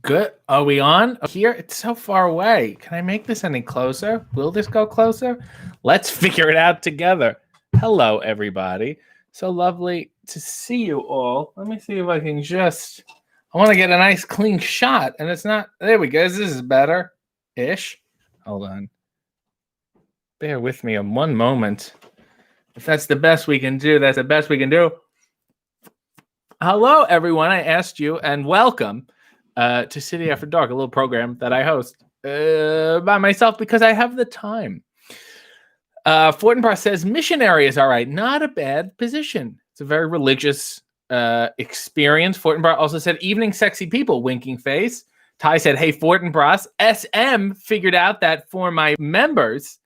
Good. Are we on? Here? It's so far away. Can I make this any closer? Will this go closer? Let's figure it out together. Hello, everybody. So lovely to see you all. Let me see if I can just... I want to get a nice clean shot, and it's not... There we go. This is better-ish. Hold on. Bear with me in one moment. If that's the best we can do, that's the best we can do. Hello, everyone. I asked you, and welcome to City After Dark, a little program that I host by myself because I have the time. Fortinbras says missionary is all right. Not a bad position. It's a very religious experience. Fortinbras also said evening sexy people, winking face. Ty said, hey, Fortinbras. SM figured out that for my members,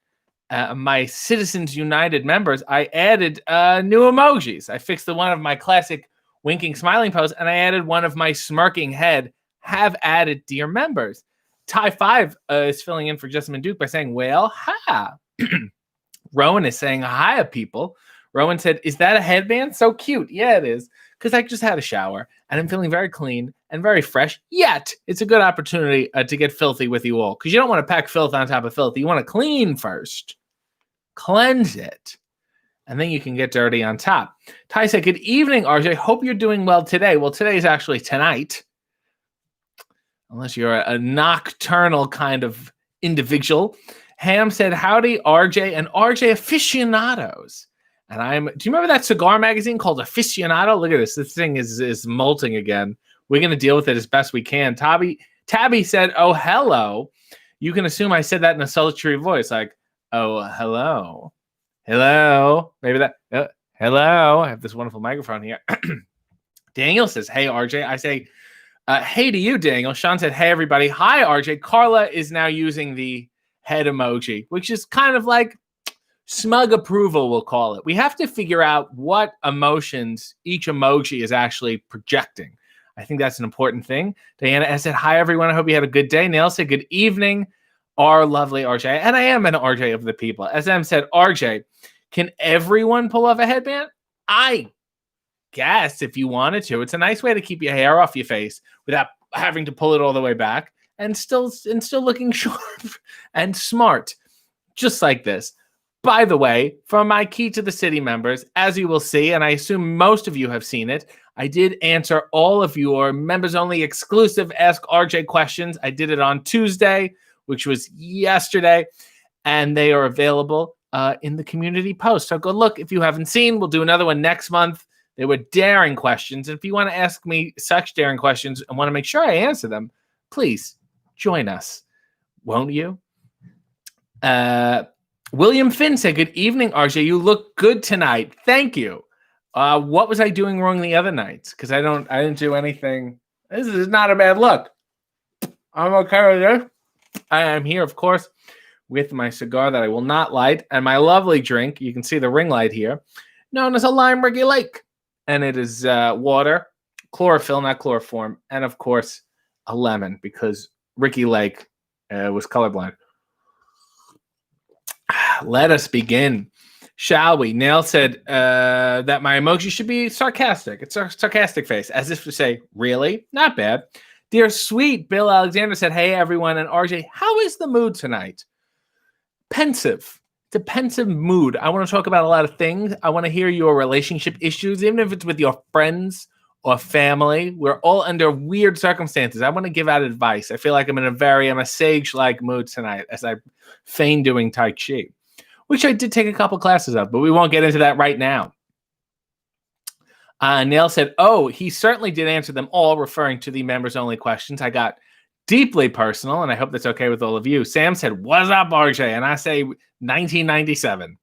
my Citizens United members, I added new emojis. I fixed the one of my classic winking smiling pose, and I added one of my smirking head. Have added dear members. Ty 5 is filling in for Jessamine Duke by saying, well, ha. Rowan is saying, hi, people. Rowan said, is that a headband? So cute. Yeah, it is. Because I just had a shower, and I'm feeling very clean and very fresh. Yet, it's a good opportunity to get filthy with you all. Because you don't want to pack filth on top of filth. You want to clean first. Cleanse it. And then you can get dirty on top. Ty said, good evening, RJ. Hope you're doing well today. Well, today is actually tonight. Unless you're a nocturnal kind of individual. Ham said, howdy, RJ and RJ aficionados. And do you remember that cigar magazine called Aficionado? Look at this. This thing is molting again. We're going to deal with it as best we can. Tabby said, oh, hello. You can assume I said that in a sultry voice. Like, oh, hello. Hello. Maybe that. Hello. I have this wonderful microphone here. Daniel says, hey, RJ. I say, hey to you, Daniel. Sean said, hey, everybody. Hi, RJ. Carla is now using the head emoji, which is kind of like smug approval, we'll call it. We have to figure out what emotions each emoji is actually projecting. I think that's an important thing. Diana said, hi, everyone. I hope you had a good day. Neil said, good evening, our lovely RJ. And I am an RJ of the people. SM said, RJ, can everyone pull off a headband? I guess if you wanted to. It's a nice way to keep your hair off your face without having to pull it all the way back and still looking sharp and smart, just like this. By the way, from my Key to the City members, as you will see, and I assume most of you have seen it, I did answer all of your members-only exclusive Ask RJ questions. I did it on Tuesday, which was yesterday, and they are available in the community post. So go look if you haven't seen. We'll do another one next month. They were daring questions. And if you want to ask me such daring questions and want to make sure I answer them, please join us, won't you? William Finn said, good evening, RJ. You look good tonight. Thank you. What was I doing wrong the other nights? Because I didn't do anything. This is not a bad look. I'm okay with this. I am here, of course, with my cigar that I will not light and my lovely drink. You can see the ring light here, known as a Limericks Lake. And it is water, chlorophyll, not chloroform, and, of course, a lemon because Ricky Lake was colorblind. Let us begin, shall we? Nail said that my emoji should be sarcastic. It's a sarcastic face, as if to say, really? Not bad. Dear sweet Bill Alexander said, hey, everyone, and RJ, how is the mood tonight? Pensive. It's a pensive mood. I want to talk about a lot of things. I want to hear your relationship issues, even if it's with your friends or family. We're all under weird circumstances. I want to give out advice. I feel like I'm a sage-like mood tonight as I feign doing Tai Chi, which I did take a couple classes of, but we won't get into that right now. Neil said, oh, he certainly did answer them all, referring to the members-only questions. I got deeply personal, and I hope that's okay with all of you. Sam said, what's up, RJ? And I say 1997.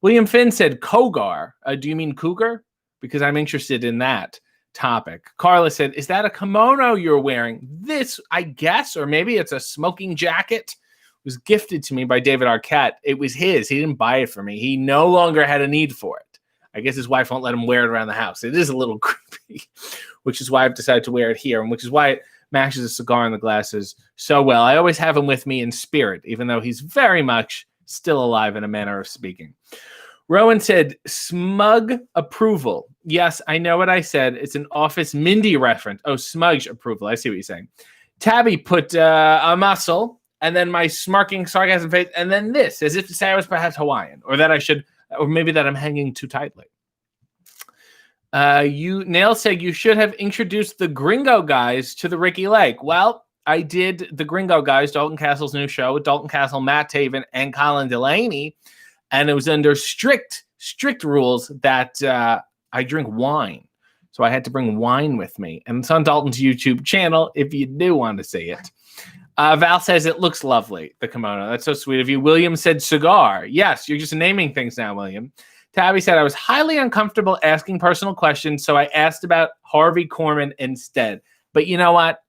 William Finn said, Kogar. Do you mean cougar? Because I'm interested in that topic. Carla said, is that a kimono you're wearing? This, I guess, or maybe it's a smoking jacket. It was gifted to me by David Arquette. It was his. He didn't buy it for me. He no longer had a need for it. I guess his wife won't let him wear it around the house. It is a little creepy, which is why I've decided to wear it here, and which is why it matches a cigar in the glasses so well. I always have him with me in spirit, even though he's very much still alive in a manner of speaking. Rowan said, smug approval. Yes, I know what I said. It's an Office Mindy reference. Oh, smudge approval. I see what you're saying. Tabby put a muscle, and then my smirking sarcasm face, and then this, as if to say I was perhaps Hawaiian, or that I should, or maybe that I'm hanging too tightly. Nail said you should have introduced the Gringo Guys to the Ricky Lake. Well, I did the Gringo Guys, Dalton Castle's new show with Dalton Castle, Matt Taven, and Colin Delaney, and it was under strict rules that I drink wine. So I had to bring wine with me. And it's on Dalton's YouTube channel if you do want to see it. Val says it looks lovely, the kimono. That's so sweet of you. William said cigar. Yes, you're just naming things now, William. Tabby said, I was highly uncomfortable asking personal questions, so I asked about Harvey Korman instead. But you know what?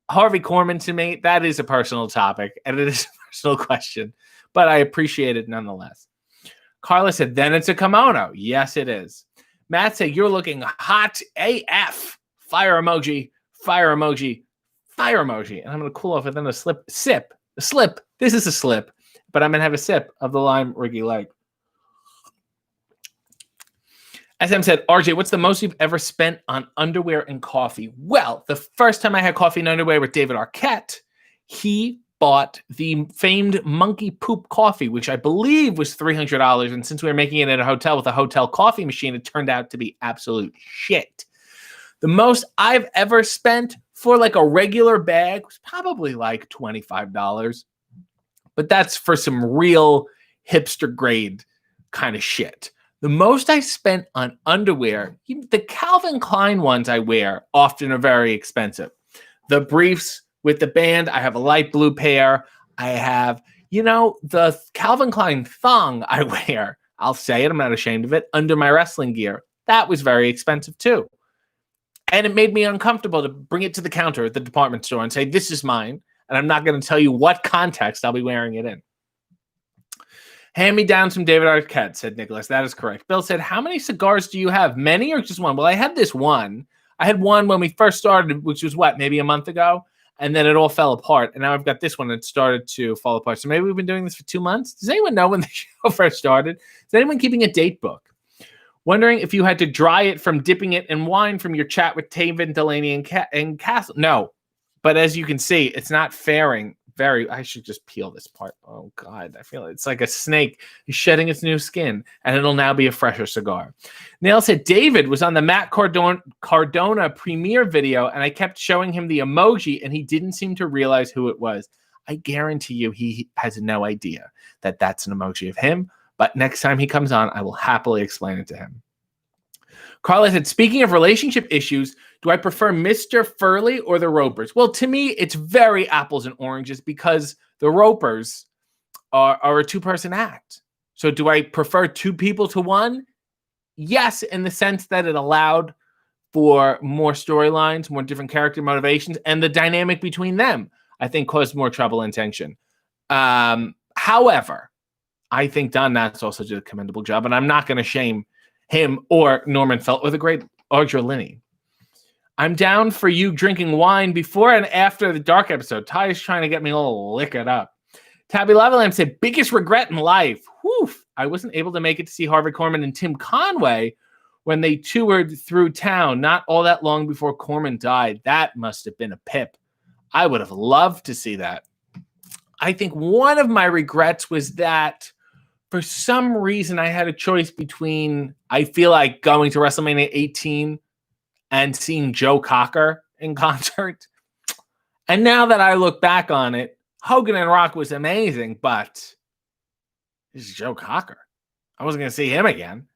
Harvey Korman, to me, that is a personal topic, and it is a personal question. But I appreciate it nonetheless. Carla said, then it's a kimono. Yes, it is. Matt said, you're looking hot AF. Fire emoji, fire emoji, fire emoji. And I'm going to cool off and then a slip. This is a slip, but I'm going to have a sip of the lime Ricky Lake. SM said, RJ, what's the most you've ever spent on underwear and coffee? Well, the first time I had coffee and underwear with David Arquette, he bought the famed monkey poop coffee, which I believe was $300. And since we were making it at a hotel with a hotel coffee machine, it turned out to be absolute shit. The most I've ever spent for like a regular bag was probably like $25. But that's for some real hipster grade kind of shit. The most I spent on underwear, the Calvin Klein ones I wear often are very expensive. The briefs with the band, I have a light blue pair. I have, the Calvin Klein thong I wear. I'll say it, I'm not ashamed of it, under my wrestling gear. That was very expensive too. And it made me uncomfortable to bring it to the counter at the department store and say, this is mine. And I'm not going to tell you what context I'll be wearing it in. Hand me down some David Arquette, said Nicholas. That is correct. Bill said, how many cigars do you have? Many or just one? Well, I had this one. I had one when we first started, which was maybe a month ago? And then it all fell apart. And now I've got this one that started to fall apart. So maybe we've been doing this for 2 months. Does anyone know when the show first started? Is anyone keeping a date book? Wondering if you had to dry it from dipping it in wine from your chat with Taven, Delaney, and Castle. No. But as you can see, it's not faring very. I should just peel this part. Oh, God. I feel it's like a snake is shedding its new skin, and it'll now be a fresher cigar. Nail said David was on the Matt Cardona premiere video, and I kept showing him the emoji, and he didn't seem to realize who it was. I guarantee you he has no idea that that's an emoji of him, but next time he comes on, I will happily explain it to him. Carla said, speaking of relationship issues, do I prefer Mr. Furley or the Ropers? Well, to me, it's very apples and oranges because the Ropers are a two-person act. So do I prefer two people to one? Yes, in the sense that it allowed for more storylines, more different character motivations, and the dynamic between them, I think, caused more trouble and tension. However, I think Don Knotts also did a commendable job, and I'm not going to shame him or Norman Felt or the great Audra Linney. I'm down for you drinking wine before and after the Dark episode. Ty is trying to get me all liquored up. Tabby Lavalam said, biggest regret in life. Whew, I wasn't able to make it to see Harvey Korman and Tim Conway when they toured through town not all that long before Korman died. That must have been a pip. I would have loved to see that. I think one of my regrets was that for some reason, I had a choice between, I feel like, going to WrestleMania 18 and seeing Joe Cocker in concert. And now that I look back on it, Hogan and Rock was amazing, but this is Joe Cocker. I wasn't going to see him again.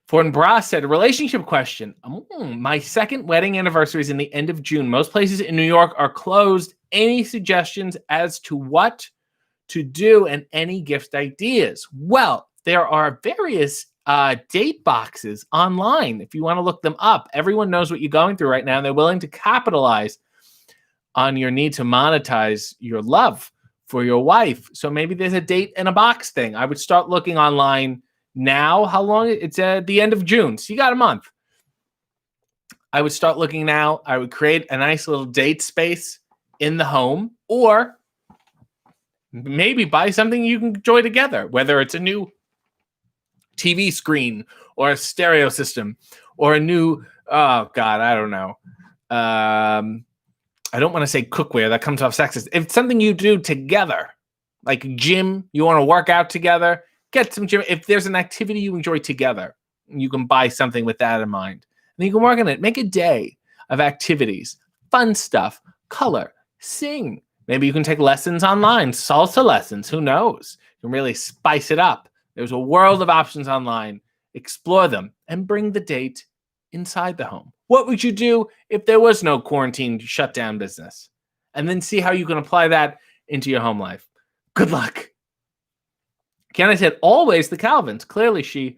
Forden Brass said, relationship question. My second wedding anniversary is in the end of June. Most places in New York are closed. Any suggestions as to what to do and any gift ideas? Well, there are various date boxes online if you want to look them up. Everyone knows what you're going through right now, and they're willing to capitalize on your need to monetize your love for your wife. So maybe there's a date in a box thing. I would start looking online now. How long? It's at the end of June, so you got a month. I would start looking now. I would create a nice little date space in the home, or maybe buy something you can enjoy together, whether it's a new TV screen or a stereo system or a new, oh God, I don't know, I don't want to say cookware. That comes off sexist. If it's something you do together, like gym, you want to work out together, get some gym. If there's an activity you enjoy together, you can buy something with that in mind. And you can work on it. Make a day of activities, fun stuff, color, sing. Maybe you can take lessons online, salsa lessons. Who knows? You can really spice it up. There's a world of options online. Explore them and bring the date inside the home. What would you do if there was no quarantine shutdown business? And then see how you can apply that into your home life. Good luck. Kiana said, always the Calvins. Clearly she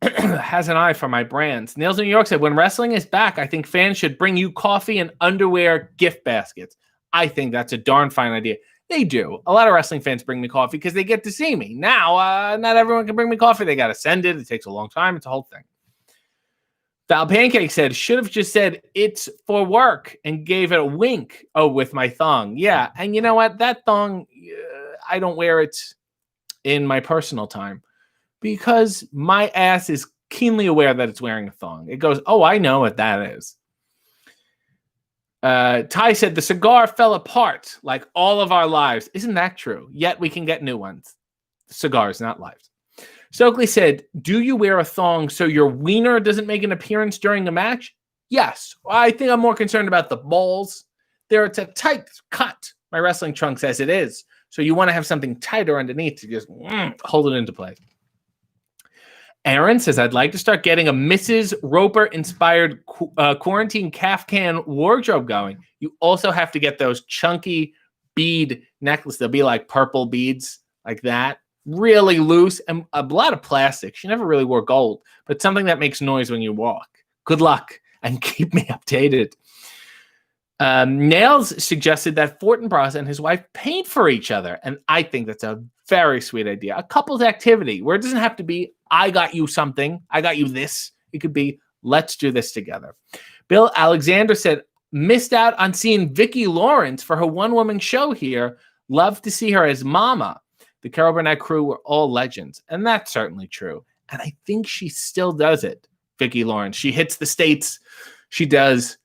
has an eye for my brands. Nails in New York said, when wrestling is back, I think fans should bring you coffee and underwear gift baskets. I think that's a darn fine idea. They do. A lot of wrestling fans bring me coffee because they get to see me. Now, not everyone can bring me coffee. They got to send it. It takes a long time. It's a whole thing. Val Pancake said, should have just said, it's for work and gave it a wink. Oh, with my thong. Yeah. And you know what? That thong, I don't wear it in my personal time because my ass is keenly aware that it's wearing a thong. It goes, oh, I know what that is. Ty said, the cigar fell apart like all of our lives. Isn't that true? Yet we can get new ones. Cigars, not lives. Stokely said, do you wear a thong so your wiener doesn't make an appearance during a match? Yes. I think I'm more concerned about the balls. It's a tight cut. My wrestling trunk says it is. So you want to have something tighter underneath to just hold it into place. Aaron says, I'd like to start getting a Mrs. Roper-inspired quarantine calf can wardrobe going. You also have to get those chunky bead necklaces. They'll be like purple beads like that. Really loose and a lot of plastic. She never really wore gold, but something that makes noise when you walk. Good luck and keep me updated. Nails suggested that Fortinbras and his wife paint for each other, and I think that's a very sweet idea. A couple's activity where it doesn't have to be, I got you something, I got you this. It could be, let's do this together. Bill Alexander said, missed out on seeing Vicki Lawrence for her one-woman show here. Love to see her as Mama. The Carol Burnett crew were all legends, and that's certainly true. And I think she still does it, Vicki Lawrence. She hits the States. She does,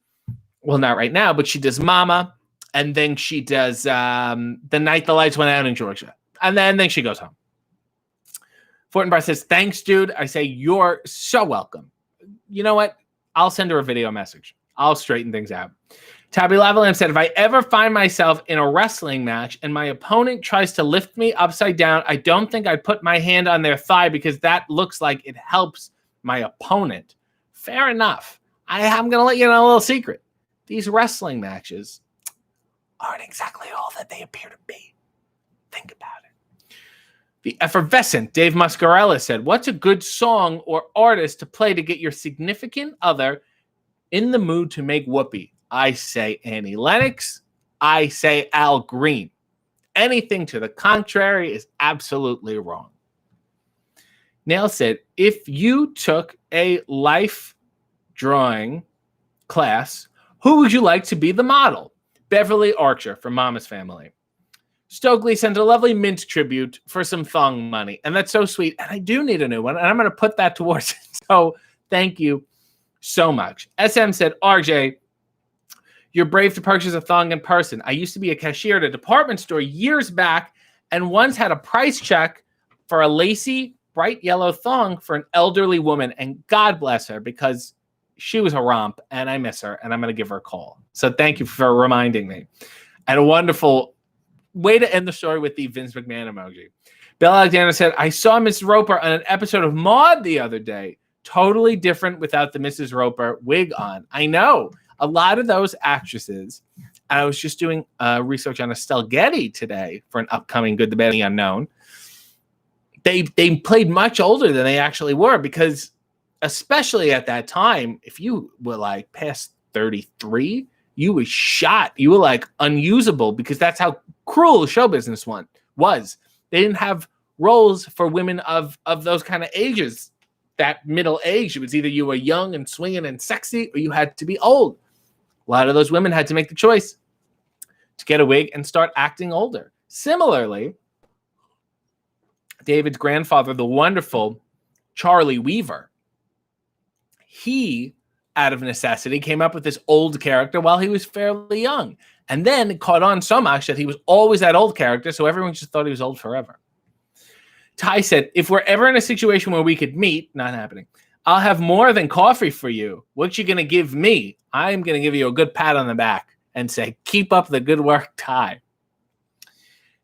well, not right now, but she does Mama, and then she does The Night the Lights Went Out in Georgia. And then she goes home. Fortinbar says, thanks, dude. I say, you're so welcome. You know what? I'll send her a video message. I'll straighten things out. Tabby Lavalam said, if I ever find myself in a wrestling match and my opponent tries to lift me upside down, I don't think I'd put my hand on their thigh because that looks like it helps my opponent. Fair enough. I'm going to let you know a little secret. These wrestling matches aren't exactly all that they appear to be. Think about it. The effervescent Dave Muscarella said, what's a good song or artist to play to get your significant other in the mood to make whoopee? I say Annie Lennox. I say Al Green. Anything to the contrary is absolutely wrong. Nail said, if you took a life drawing class, who would you like to be the model? Beverly Archer from Mama's Family. Stokely sent a lovely mint tribute for some thong money. And that's so sweet. And I do need a new one. And I'm going to put that towards it. So thank you so much. SM said, RJ, you're brave to purchase a thong in person. I used to be a cashier at a department store years back and once had a price check for a lacy, bright yellow thong for an elderly woman. And God bless her because she was a romp and I miss her and I'm going to give her a call. So thank you for reminding me. And a wonderful way to end the story with the Vince McMahon emoji. Bill Alexander said, I saw Mrs. Roper on an episode of Maude the other day. Totally different without the Mrs. Roper wig on. I know. A lot of those actresses, I was just doing research on Estelle Getty today for an upcoming Good, the Bad, and the Unknown. They played much older than they actually were because especially at that time, if you were like past 33, you were shot. You were like unusable because that's how cruel show business was. They didn't have roles for women of those kind of ages. That middle age, it was either you were young and swinging and sexy or you had to be old. A lot of those women had to make the choice to get a wig and start acting older. Similarly, David's grandfather, the wonderful Charlie Weaver, he, out of necessity, came up with this old character while he was fairly young. And then it caught on so much that he was always that old character, so everyone just thought he was old forever. Ty said, if we're ever in a situation where we could meet, not happening, I'll have more than coffee for you. What you going to give me? I'm going to give you a good pat on the back and say, keep up the good work, Ty.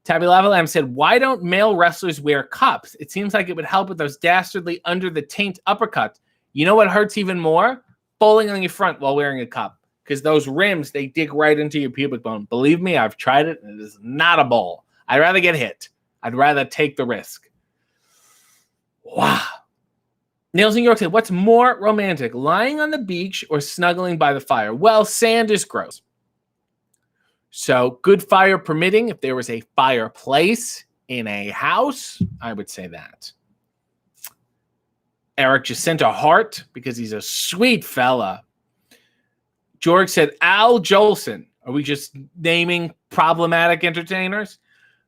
Tabby Lavalam said, why don't male wrestlers wear cups? It seems like it would help with those dastardly under the taint uppercuts. You know what hurts even more? Bowling on your front while wearing a cup. Because those rims, they dig right into your pubic bone. Believe me, I've tried it, and it is not a bowl. I'd rather get hit. I'd rather take the risk. Wow. Nails New York said, what's more romantic, lying on the beach or snuggling by the fire? Well, sand is gross. So good fire permitting, if there was a fireplace in a house, I would say that. Eric just sent a heart because he's a sweet fella. George said, Al Jolson. Are we just naming problematic entertainers?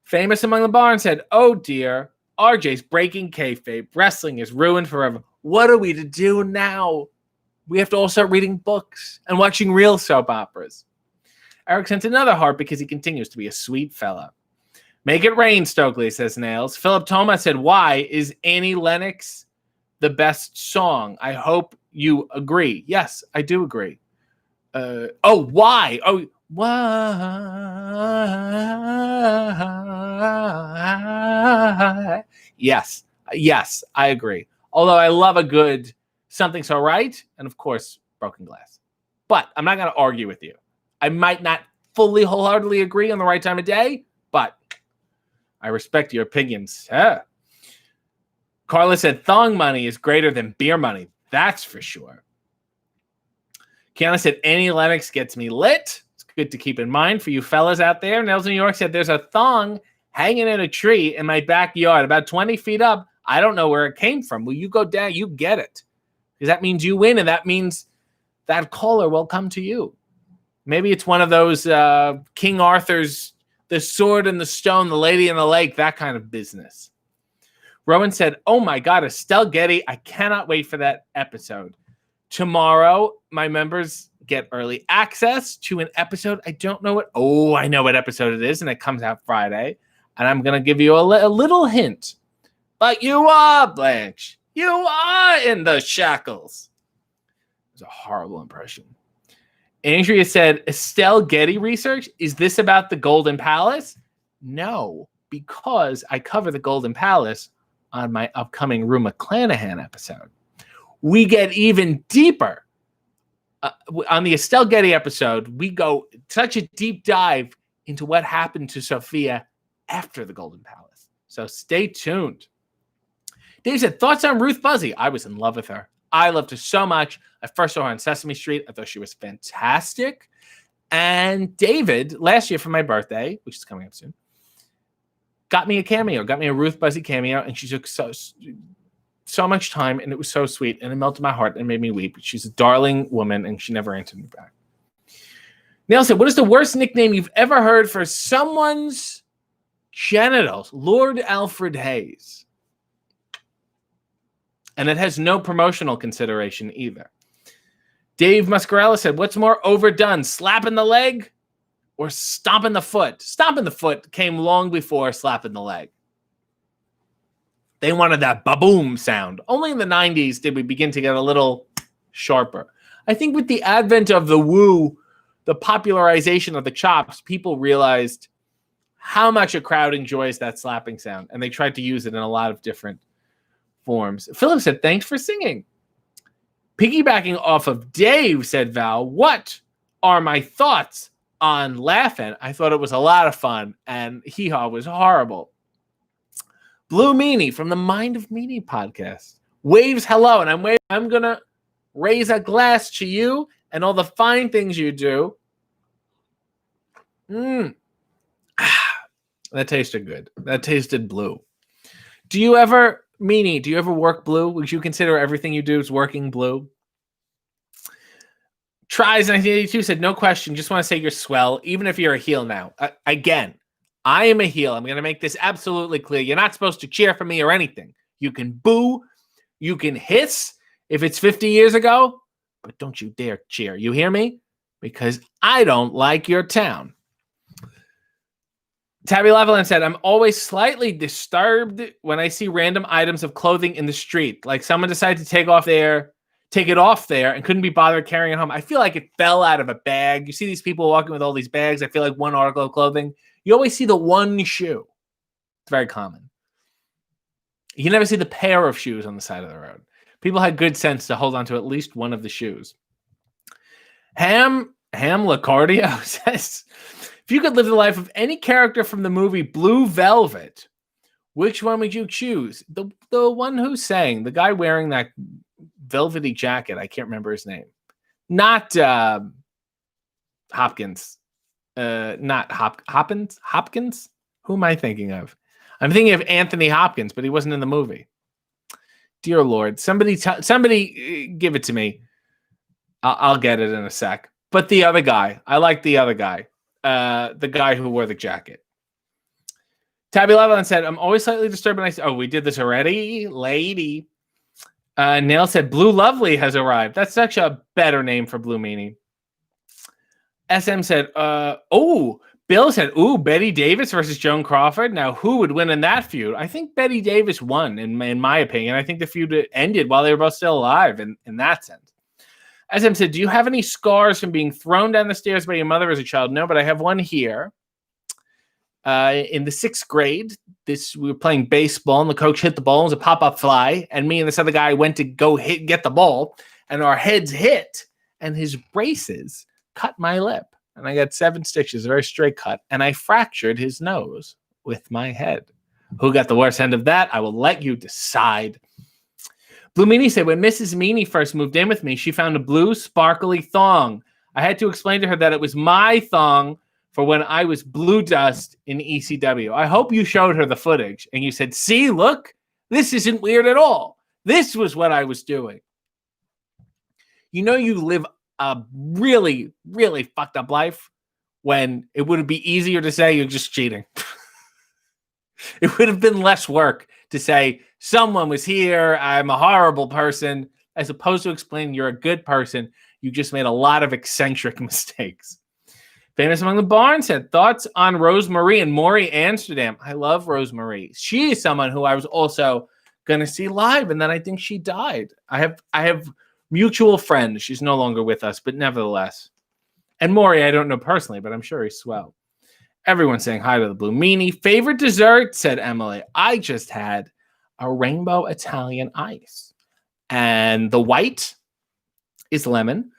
Famous Among the Barn said, oh dear, RJ's breaking kayfabe. Wrestling is ruined forever. What are we to do now? We have to all start reading books and watching real soap operas. Eric sent another heart because he continues to be a sweet fella. Make it rain, Stokely, says Nails. Philip Thomas said, why is Annie Lennox the best song? I hope you agree. Yes, I do agree. Why? Oh, why? Yes, I agree. Although I love a good Something So Right, and of course, Broken Glass. But I'm not going to argue with you. I might not fully wholeheartedly agree on the right time of day, but I respect your opinions. Carla said, thong money is greater than beer money. That's for sure. Kiana said, Annie Lennox gets me lit. It's good to keep in mind for you fellas out there. Nels New York said, there's a thong hanging in a tree in my backyard, about 20 feet up. I don't know where it came from. Will you go down? You get it. Because that means you win, and that means that caller will come to you. Maybe it's one of those King Arthur's The Sword and the Stone, The Lady in the Lake, that kind of business. Rowan said, oh my God, Estelle Getty. I cannot wait for that episode. Tomorrow, my members get early access to an episode. I don't know what. Oh, I know what episode it is, and it comes out Friday. And I'm going to give you a little hint. But you are, Blanche. You are in the shackles. It was a horrible impression. Andrea said, Estelle Getty research? Is this about the Golden Palace? No, because I cover the Golden Palace on my upcoming Rue McClanahan episode. We get even deeper. On the Estelle Getty episode, we go such a deep dive into what happened to Sophia after the Golden Palace. So stay tuned. Dave said, thoughts on Ruth Buzzy? I was in love with her. I loved her so much. I first saw her on Sesame Street. I thought she was fantastic. And David, last year for my birthday, which is coming up soon, got me a cameo, got me a Ruth Buzzy cameo, and she took so much time, and it was so sweet, and it melted my heart and made me weep. She's a darling woman, and she never answered me back. Neil said, what is the worst nickname you've ever heard for someone's genitals? Lord Alfred Hayes. And it has no promotional consideration either. Dave Muscarella said, what's more overdone, slapping the leg or stomping the foot? Stomping the foot came long before slapping the leg. They wanted that ba-boom sound. Only in the 90s did we begin to get a little sharper. I think with the advent of the woo, the popularization of the chops, people realized how much a crowd enjoys that slapping sound, and they tried to use it in a lot of different forms. Philip said, thanks for singing. Piggybacking off of Dave, said Val, what are my thoughts on Laughing? I thought it was a lot of fun, and Hee Haw was horrible. Blue Meanie from the Mind of Meanie podcast waves hello, and I'm going to raise a glass to you and all the fine things you do. That tasted good. That tasted blue. Do you ever work blue? Would you consider everything you do is working blue? Tries 1982 said, no question. Just want to say you're swell, even if you're a heel now. Again, I am a heel. I'm going to make this absolutely clear. You're not supposed to cheer for me or anything. You can boo. You can hiss if it's 50 years ago, but don't you dare cheer. You hear me? Because I don't like your town. Tabby Lavalin said, I'm always slightly disturbed when I see random items of clothing in the street. Like someone decided to take it off there and couldn't be bothered carrying it home. I feel like it fell out of a bag. You see these people walking with all these bags. I feel like one article of clothing. You always see the one shoe. It's very common. You never see the pair of shoes on the side of the road. People had good sense to hold on to at least one of the shoes. Ham Lacardio says, if you could live the life of any character from the movie Blue Velvet, which one would you choose? The one who sang, the guy wearing that velvety jacket. I can't remember his name. Not Hopkins. Not Hopkins? Who am I thinking of? I'm thinking of Anthony Hopkins, but he wasn't in the movie. Dear Lord, somebody give it to me. I'll get it in a sec. But the other guy, I like the other guy. The guy who wore the jacket. Tabby Levelin said, I'm always slightly disturbed when I say, oh, we did this already? Lady. Nail said, Blue Lovely has arrived. That's such a better name for Blue Meanie. SM said, Bill said, Betty Davis versus Joan Crawford. Now, who would win in that feud? I think Betty Davis won, in my opinion. I think the feud ended while they were both still alive in that sense. SM said, do you have any scars from being thrown down the stairs by your mother as a child? No, but I have one here. In the 6th grade, we were playing baseball, and the coach hit the ball. It was a pop-up fly, and me and this other guy went to go get the ball, and our heads hit, and his braces cut my lip. And I got 7 stitches, a very straight cut, and I fractured his nose with my head. Who got the worst end of that? I will let you decide. Blue Meanie said, when Mrs. Meanie first moved in with me, she found a blue sparkly thong. I had to explain to her that it was my thong for when I was blue dust in ECW. I hope you showed her the footage and you said, see, look, this isn't weird at all. This was what I was doing. You know, you live a really, really fucked up life when it would be easier to say you're just cheating. It would have been less work to say someone was here, I'm a horrible person, as opposed to explaining you're a good person. You just made a lot of eccentric mistakes. Famous Among the Barn said, thoughts on Rosemarie and Maury Amsterdam. I love Rosemarie. She is someone who I was also going to see live, and then I think she died. I have mutual friends. She's no longer with us, but nevertheless. And Maury, I don't know personally, but I'm sure he's swell. Everyone's saying hi to the Blue Meanie. Favorite dessert, said Emily. I just had a rainbow Italian ice. And the white is lemon.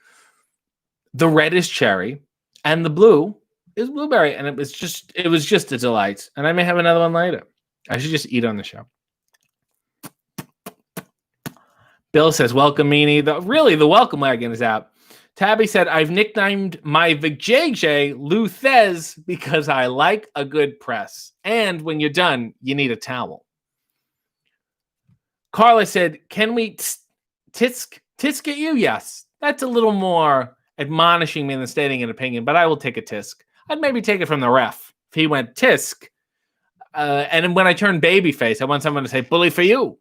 The red is cherry. And the blue is blueberry. And it was just a delight. And I may have another one later. I should just eat on the show. Bill says, welcome, Meanie. The welcome wagon is out. Tabby said, I've nicknamed my vajayjay Luthez because I like a good press. And when you're done, you need a towel. Carla said, can we tisk at you? Yes. That's a little more admonishing me than stating an opinion, but I will take a tisk. I'd maybe take it from the ref. If he went tisk, and when I turn babyface, I want someone to say, bully for you.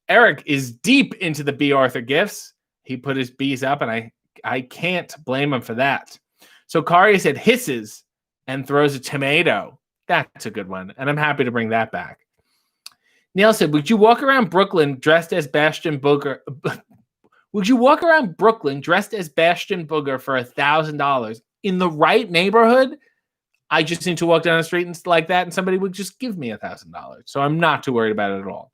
Eric is deep into the B. Arthur gifts. He put his B's up, and I can't blame him for that. So Kari said hisses and throws a tomato. That's a good one, and I'm happy to bring that back. Neil said, would you walk around Brooklyn dressed as Bastion Booger? Would you walk around Brooklyn dressed as Bastion Booger for $1,000 in the right neighborhood? I just need to walk down the street and like that, and somebody would just give me $1,000. So I'm not too worried about it at all.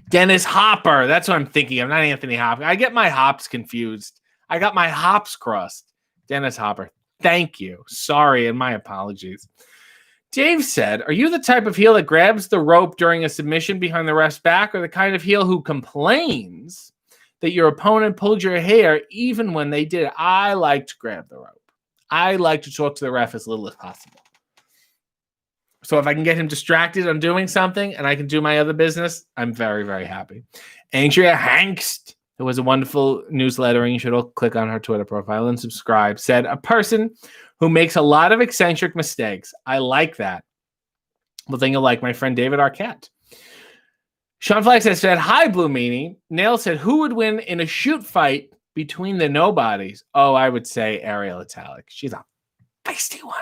Dennis Hopper. That's what I'm thinking of, not Anthony Hopper. I get my hops confused. I got my hops crossed. Dennis Hopper. Thank you. Sorry, and my apologies. Dave said, are you the type of heel that grabs the rope during a submission behind the ref's back, or the kind of heel who complains that your opponent pulled your hair even when they did it? I like to grab the rope. I like to talk to the ref as little as possible. So if I can get him distracted on doing something and I can do my other business, I'm very, very happy. Andrea Hangst, who has a wonderful newsletter, and you should all click on her Twitter profile and subscribe, said, a person who makes a lot of eccentric mistakes. I like that. Well, then you'll like my friend David Arquette. Sean Flex has said, hi, Blue Meanie. Nail said, who would win in a shoot fight between the nobodies? Oh, I would say Ariel Italic. She's a feisty one.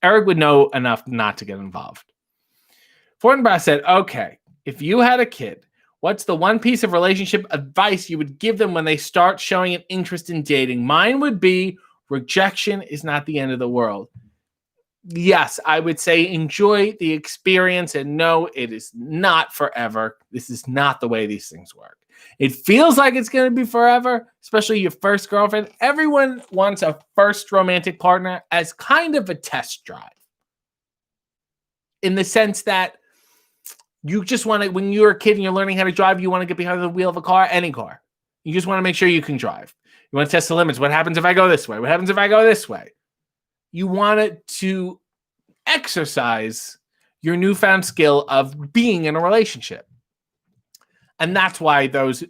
Eric would know enough not to get involved. Fortinbras said, okay, if you had a kid, what's the one piece of relationship advice you would give them when they start showing an interest in dating? Mine would be rejection is not the end of the world. Yes, I would say enjoy the experience and no, it is not forever. This is not the way these things work. It feels like it's going to be forever, especially your first girlfriend. Everyone wants a first romantic partner as kind of a test drive. In the sense that you just want to, when you're a kid and you're learning how to drive, you want to get behind the wheel of a car, any car. You just want to make sure you can drive. You want to test the limits. What happens if I go this way? What happens if I go this way? You want it to exercise your newfound skill of being in a relationship. And that's why those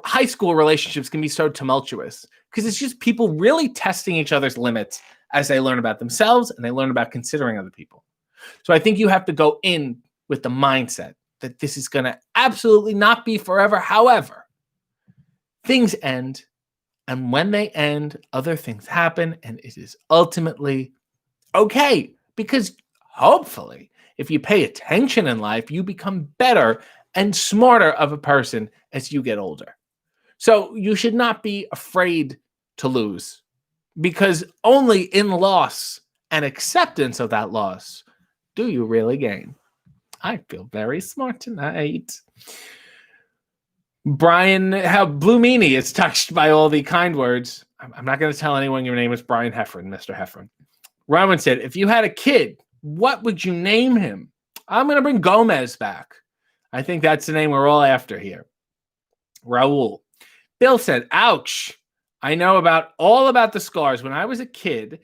high school relationships can be so tumultuous, because it's just people really testing each other's limits as they learn about themselves and they learn about considering other people. So I think you have to go in with the mindset that this is going to absolutely not be forever. However, things end. And when they end, other things happen, and it is ultimately okay. Because hopefully, if you pay attention in life, you become better and smarter of a person as you get older. So you should not be afraid to lose, because only in loss and acceptance of that loss do you really gain. I feel very smart tonight. Brian, how Blue Meanie is touched by all the kind words. I'm not going to tell anyone your name is Brian Heffron, Mr. Heffron. Rowan said, if you had a kid, what would you name him? I'm going to bring Gomez back. I think that's the name we're all after here. Raul. Bill said, ouch. I know all about the scars. When I was a kid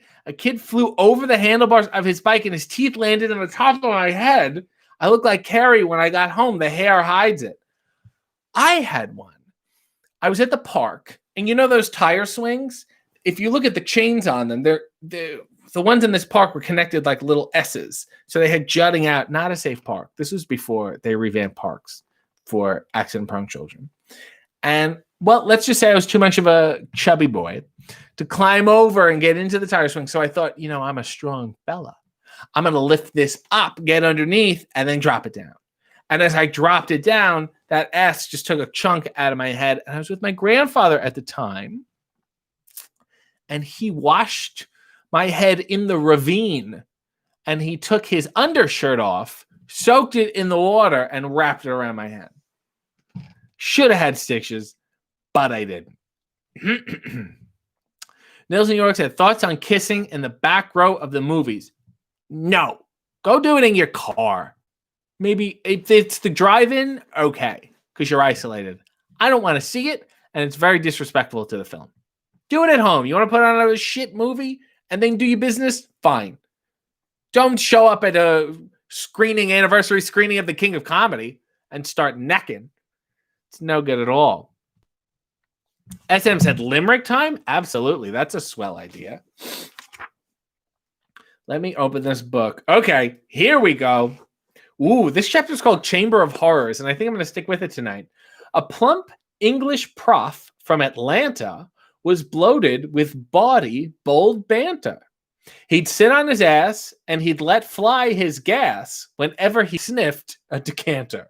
flew over the handlebars of his bike and his teeth landed on the top of my head. I looked like Carrie when I got home. The hair hides it. I had one. I was at the park, and you know those tire swings? If you look at the chains on them, the ones in this park were connected like little S's. So they had jutting out, not a safe park. This was before they revamped parks for accident-prone children. And, well, let's just say I was too much of a chubby boy to climb over and get into the tire swing. So I thought, I'm a strong fella. I'm going to lift this up, get underneath, and then drop it down. And as I dropped it down, that S just took a chunk out of my head. And I was with my grandfather at the time. And he washed my head in the ravine. And he took his undershirt off, soaked it in the water, and wrapped it around my head. Should have had stitches, but I didn't. Nils New York said, thoughts on kissing in the back row of the movies? No. Go do it in your car. Maybe if it's the drive-in, okay, because you're isolated. I don't want to see it, and it's very disrespectful to the film. Do it at home. You want to put on a shit movie and then do your business? Fine. Don't show up at a anniversary screening of The King of Comedy and start necking. It's no good at all. SM said, Limerick time? Absolutely. That's a swell idea. Let me open this book. Okay, here we go. Ooh, this chapter is called Chamber of Horrors, and I think I'm going to stick with it tonight. A plump English prof from Atlanta was bloated with bawdy, bold banter. He'd sit on his ass, and he'd let fly his gas whenever he sniffed a decanter.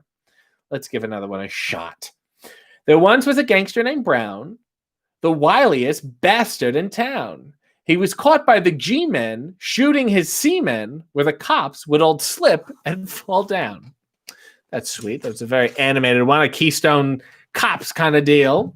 Let's give another one a shot. There once was a gangster named Brown, the wiliest bastard in town. He was caught by the G-men shooting his seamen where the cops would all slip and fall down. That's sweet. That's a very animated one, a Keystone Cops kind of deal.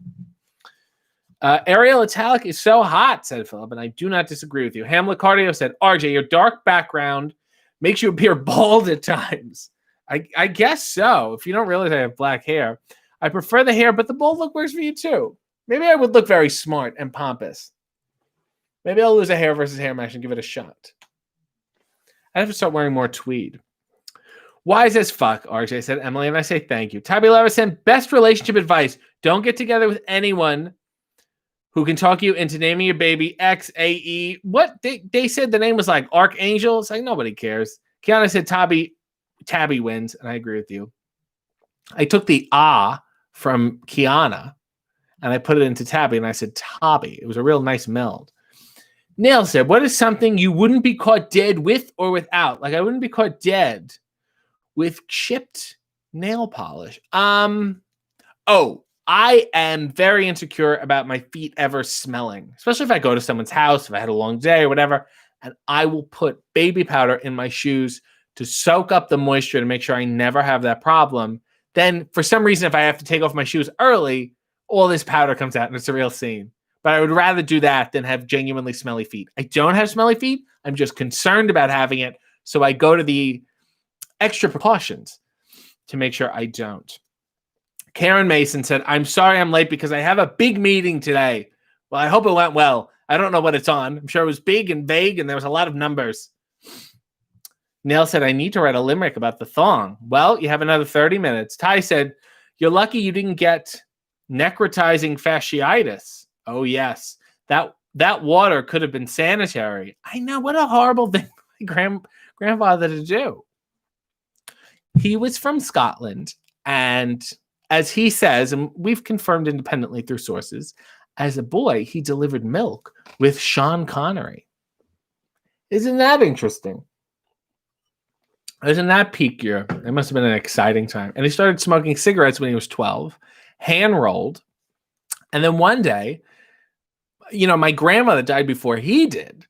Ariel Italic is so hot, said Philip, and I do not disagree with you. Hamlet Cardio said, RJ, your dark background makes you appear bald at times. I guess so. If you don't realize I have black hair. I prefer the hair, but the bald look works for you too. Maybe I would look very smart and pompous. Maybe I'll lose a hair versus hair match and give it a shot. I have to start wearing more tweed. Wise as fuck, RJ said Emily, and I say thank you. Tabby Lara said, best relationship advice. Don't get together with anyone who can talk you into naming your baby XAE. What? They said the name was like Archangel. It's like nobody cares. Kiana said Tabby wins, and I agree with you. I took the from Kiana, and I put it into Tabby, and I said Tabby. It was a real nice meld. Nail said, what is something you wouldn't be caught dead with or without? Like, I wouldn't be caught dead with chipped nail polish. Oh, I am very insecure about my feet ever smelling, especially if I go to someone's house, if I had a long day or whatever, and I will put baby powder in my shoes to soak up the moisture to make sure I never have that problem. Then for some reason, if I have to take off my shoes early, all this powder comes out and it's a real scene. But I would rather do that than have genuinely smelly feet. I don't have smelly feet. I'm just concerned about having it. So I go to the extra precautions to make sure I don't. Karen Mason said, I'm sorry I'm late because I have a big meeting today. Well, I hope it went well. I don't know what it's on. I'm sure it was big and vague and there was a lot of numbers. Neil said, I need to write a limerick about the thong. Well, you have another 30 minutes. Ty said, you're lucky you didn't get necrotizing fasciitis. Oh, yes. That water could have been sanitary. I know. What a horrible thing for my grandfather to do. He was from Scotland, and as he says, and we've confirmed independently through sources, as a boy, he delivered milk with Sean Connery. Isn't that interesting? Doesn't that pique your? It must have been an exciting time. And he started smoking cigarettes when he was 12, hand-rolled. And then one day, my grandmother died before he did.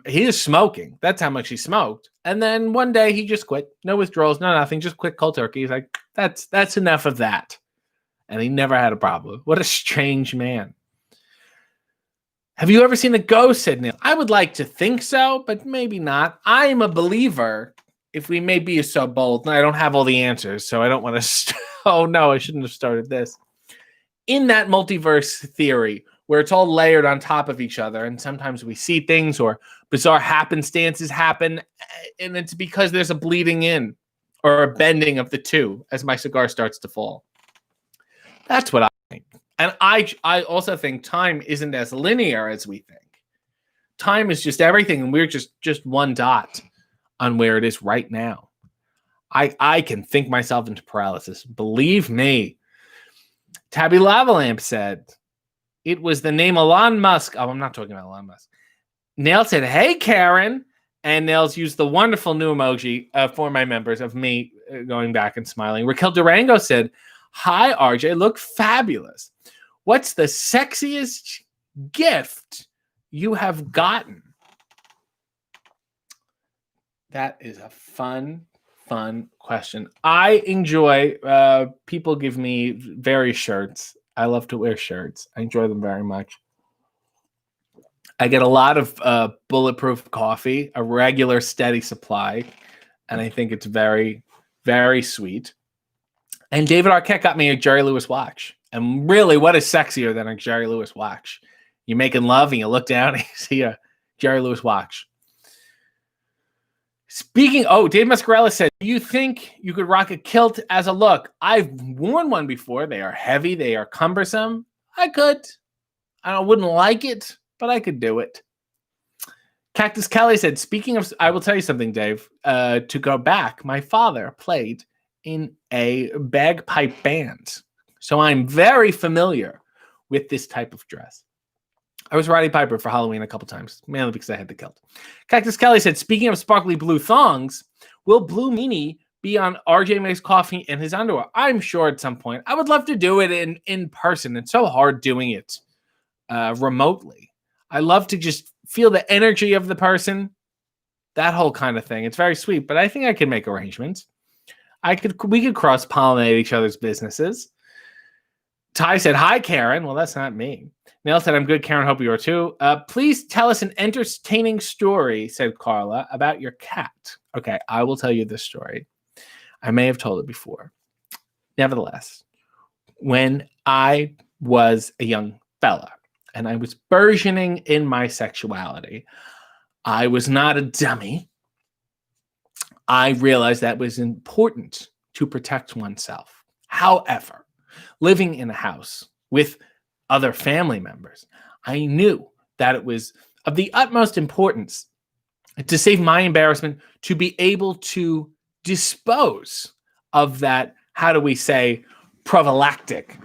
He was smoking. That's how much he smoked. And then one day he just quit. No withdrawals, no nothing. Just quit cold turkey. He's like, that's enough of that. And he never had a problem. What a strange man. Have you ever seen a ghost, said Neil? I would like to think so, but maybe not. I am a believer, if we may be so bold. I don't have all the answers, so I don't want to... Oh, no, I shouldn't have started this. In that multiverse theory, where it's all layered on top of each other, and sometimes we see things or bizarre happenstances happen, and it's because there's a bleeding in or a bending of the two as my cigar starts to fall. That's what I think. And I also think time isn't as linear as we think. Time is just everything, and we're just one dot on where it is right now. I can think myself into paralysis. Believe me. Tabby Lavalamp said, it was the name Elon Musk. Oh, I'm not talking about Elon Musk. Nail said, hey, Karen. And Nails used the wonderful new emoji for my members of me going back and smiling. Raquel Durango said, hi, RJ. Look fabulous. What's the sexiest gift you have gotten? That is a fun question. I enjoy people give me various shirts. I love to wear shirts. I enjoy them very much. I get a lot of bulletproof coffee, a regular steady supply, and I think it's very, very sweet. And David Arquette got me a Jerry Lewis watch. And really, what is sexier than a Jerry Lewis watch? You're making love and you look down and you see a Jerry Lewis watch. Dave Mascarella said, do you think you could rock a kilt as a look? I've worn one before. They are heavy. They are cumbersome. I could. I wouldn't like it, but I could do it. Cactus Kelly said, speaking of, I will tell you something, Dave. To go back, my father played in a bagpipe band. So I'm very familiar with this type of dress. I was Roddy Piper for Halloween a couple times, mainly because I had the kilt. Cactus Kelly said, speaking of sparkly blue thongs, will Blue Meanie be on RJ Makes Coffee in his underwear? I'm sure at some point. I would love to do it in person. It's so hard doing it remotely. I love to just feel the energy of the person, that whole kind of thing. It's very sweet, but I think I can make arrangements. We could cross-pollinate each other's businesses. Ty said, hi, Karen. Well, that's not me. Neil said, I'm good, Karen. Hope you are too. Please tell us an entertaining story, said Carla, about your cat. Okay, I will tell you this story. I may have told it before. Nevertheless, when I was a young fella and I was burgeoning in my sexuality, I was not a dummy. I realized that it was important to protect oneself. However, living in a house with other family members, I knew that it was of the utmost importance to save my embarrassment to be able to dispose of that, how do we say, prophylactic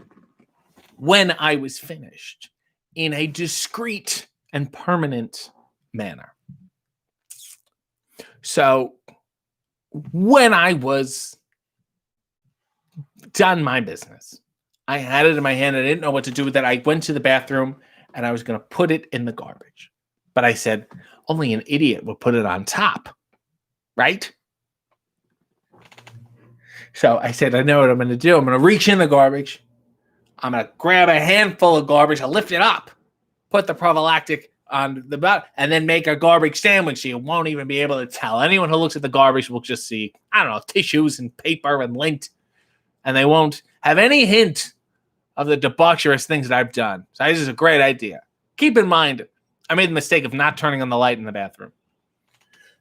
when I was finished in a discreet and permanent manner. So when I was done my business, I had it in my hand. I didn't know what to do with it. I went to the bathroom and I was going to put it in the garbage. But I said, only an idiot would put it on top, right? So I said, I know what I'm going to do. I'm going to reach in the garbage. I'm going to grab a handful of garbage. I'll lift it up, put the prophylactic on the bottom, and then make a garbage sandwich. So you won't even be able to tell. Anyone who looks at the garbage will just see, I don't know, tissues and paper and lint, and they won't have any hint of the debaucherous things that I've done. So this is a great idea. Keep in mind, I made the mistake of not turning on the light in the bathroom.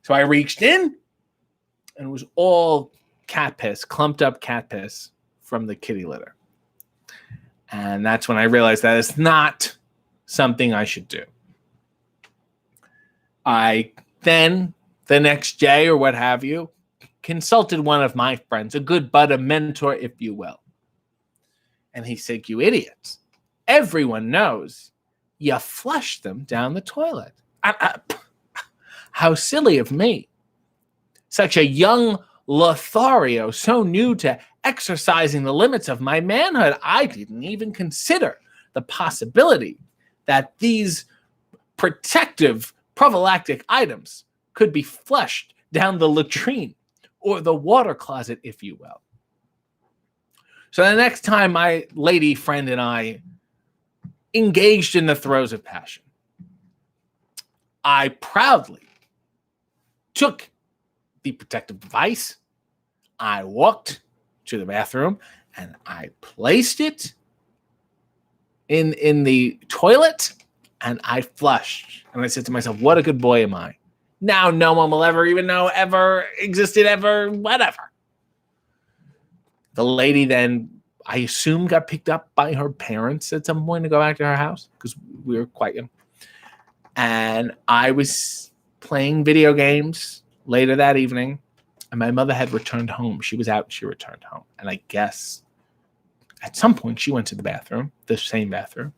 So I reached in, and it was all cat piss, clumped up cat piss from the kitty litter. And that's when I realized that it's not something I should do. I then, the next day or what have you, consulted one of my friends, a good bud, a mentor, if you will. And he said, you idiots, everyone knows you flush them down the toilet. How silly of me. Such a young Lothario, so new to exercising the limits of my manhood, I didn't even consider the possibility that these protective prophylactic items could be flushed down the latrine or the water closet, if you will. So the next time my lady friend and I engaged in the throes of passion, I proudly took the protective device, I walked to the bathroom, and I placed it in the toilet, and I flushed. And I said to myself, what a good boy am I. Now no one will ever even know ever existed, ever, whatever. The lady then, I assume, got picked up by her parents at some point to go back to her house because we were quite young. And I was playing video games later that evening, and my mother had returned home. She was out, she returned home. And I guess at some point she went to the bathroom, the same bathroom,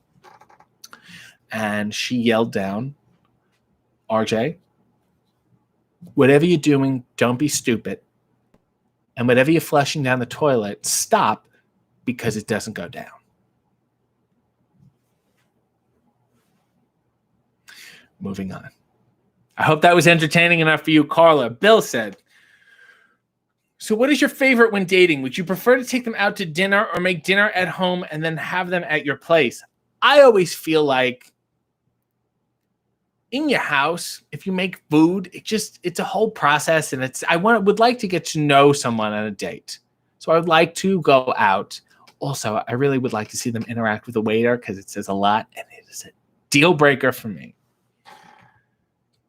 and she yelled down, RJ, whatever you're doing, don't be stupid. And whatever you're flushing down the toilet, stop, because it doesn't go down. Moving on. I hope that was entertaining enough for you, Carla. Bill said, so what is your favorite when dating? Would you prefer to take them out to dinner or make dinner at home and then have them at your place? I always feel like in your house, if you make food, it's a whole process, and would like to get to know someone on a date. So I would like to go out. Also, I really would like to see them interact with the waiter because it says a lot, and it is a deal breaker for me.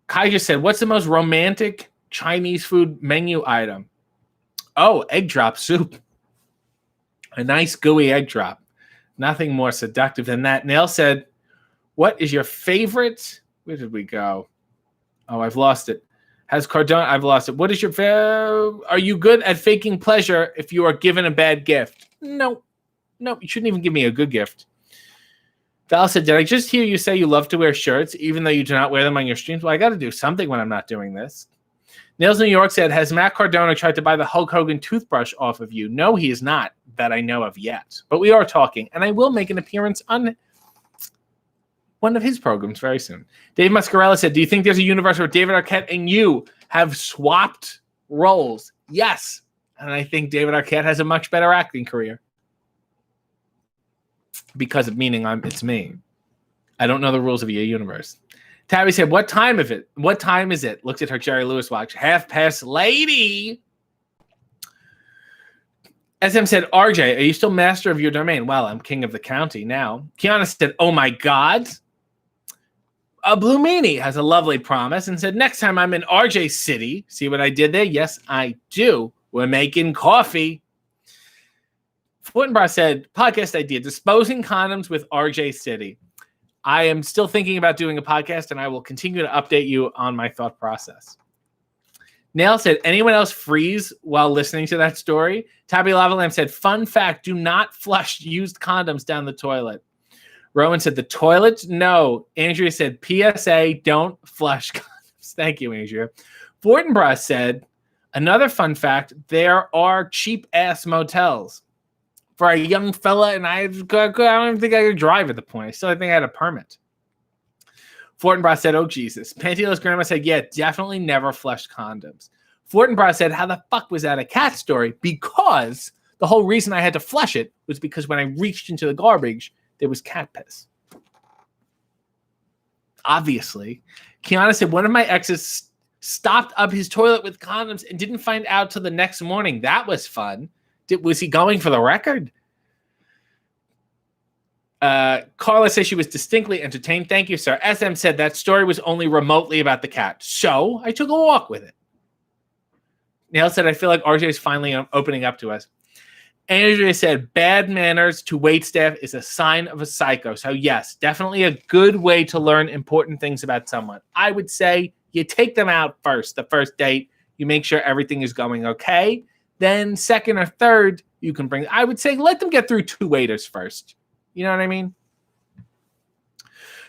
Kai just said, what's the most romantic Chinese food menu item? Oh, egg drop soup. A nice gooey egg drop. Nothing more seductive than that. Nail said, what is your favorite? Where did we go? Oh, I've lost it. I've lost it. What is are you good at faking pleasure if you are given a bad gift? No, you shouldn't even give me a good gift. Val said, did I just hear you say you love to wear shirts even though you do not wear them on your streams? Well, I got to do something when I'm not doing this. Nails New York said, has Matt Cardona tried to buy the Hulk Hogan toothbrush off of you? No, he is not, that I know of yet. But we are talking, and I will make an appearance on one of his programs very soon. Dave Mascarella said, do you think there's a universe where David Arquette and you have swapped roles? Yes. And I think David Arquette has a much better acting career. Because of meaning it's me. I don't know the rules of your universe. Tabby said, what time is it? What time is it? Looked at her Jerry Lewis watch. 1:30, lady. SM said, RJ, are you still master of your domain? Well, I'm king of the county now. Kiana said, oh my God. Blue Meanie has a lovely promise and said, next time I'm in RJ City. See what I did there? Yes, I do. We're making coffee. Fortinbras said, podcast idea, disposing condoms with RJ City. I am still thinking about doing a podcast, and I will continue to update you on my thought process. Nail said, anyone else freeze while listening to that story? Tabby Lavalamp said, fun fact, do not flush used condoms down the toilet. Rowan said the toilet. No. Andrea said PSA, don't flush condoms. Thank you, Andrea. Fortinbras said, another fun fact, there are cheap-ass motels. For a young fella, and I don't even think I could drive at the point. I still think I had a permit. Fortinbras said, oh, Jesus. Pantyless Grandma said, yeah, definitely never flushed condoms. Fortinbras said, how the fuck was that a cat story? Because the whole reason I had to flush it was because when I reached into the garbage, there was cat piss. Obviously. Kiana said, one of my exes stopped up his toilet with condoms and didn't find out till the next morning. That was fun. Was he going for the record? Carla says she was distinctly entertained. Thank you, sir. SM said that story was only remotely about the cat. So I took a walk with it. Neil said, I feel like RJ is finally opening up to us. Andrea said, bad manners to waitstaff is a sign of a psycho. So yes, definitely a good way to learn important things about someone. I would say you take them out first, the first date. You make sure everything is going okay. Then second or third, you can bring, I would say let them get through 2 waiters first. You know what I mean?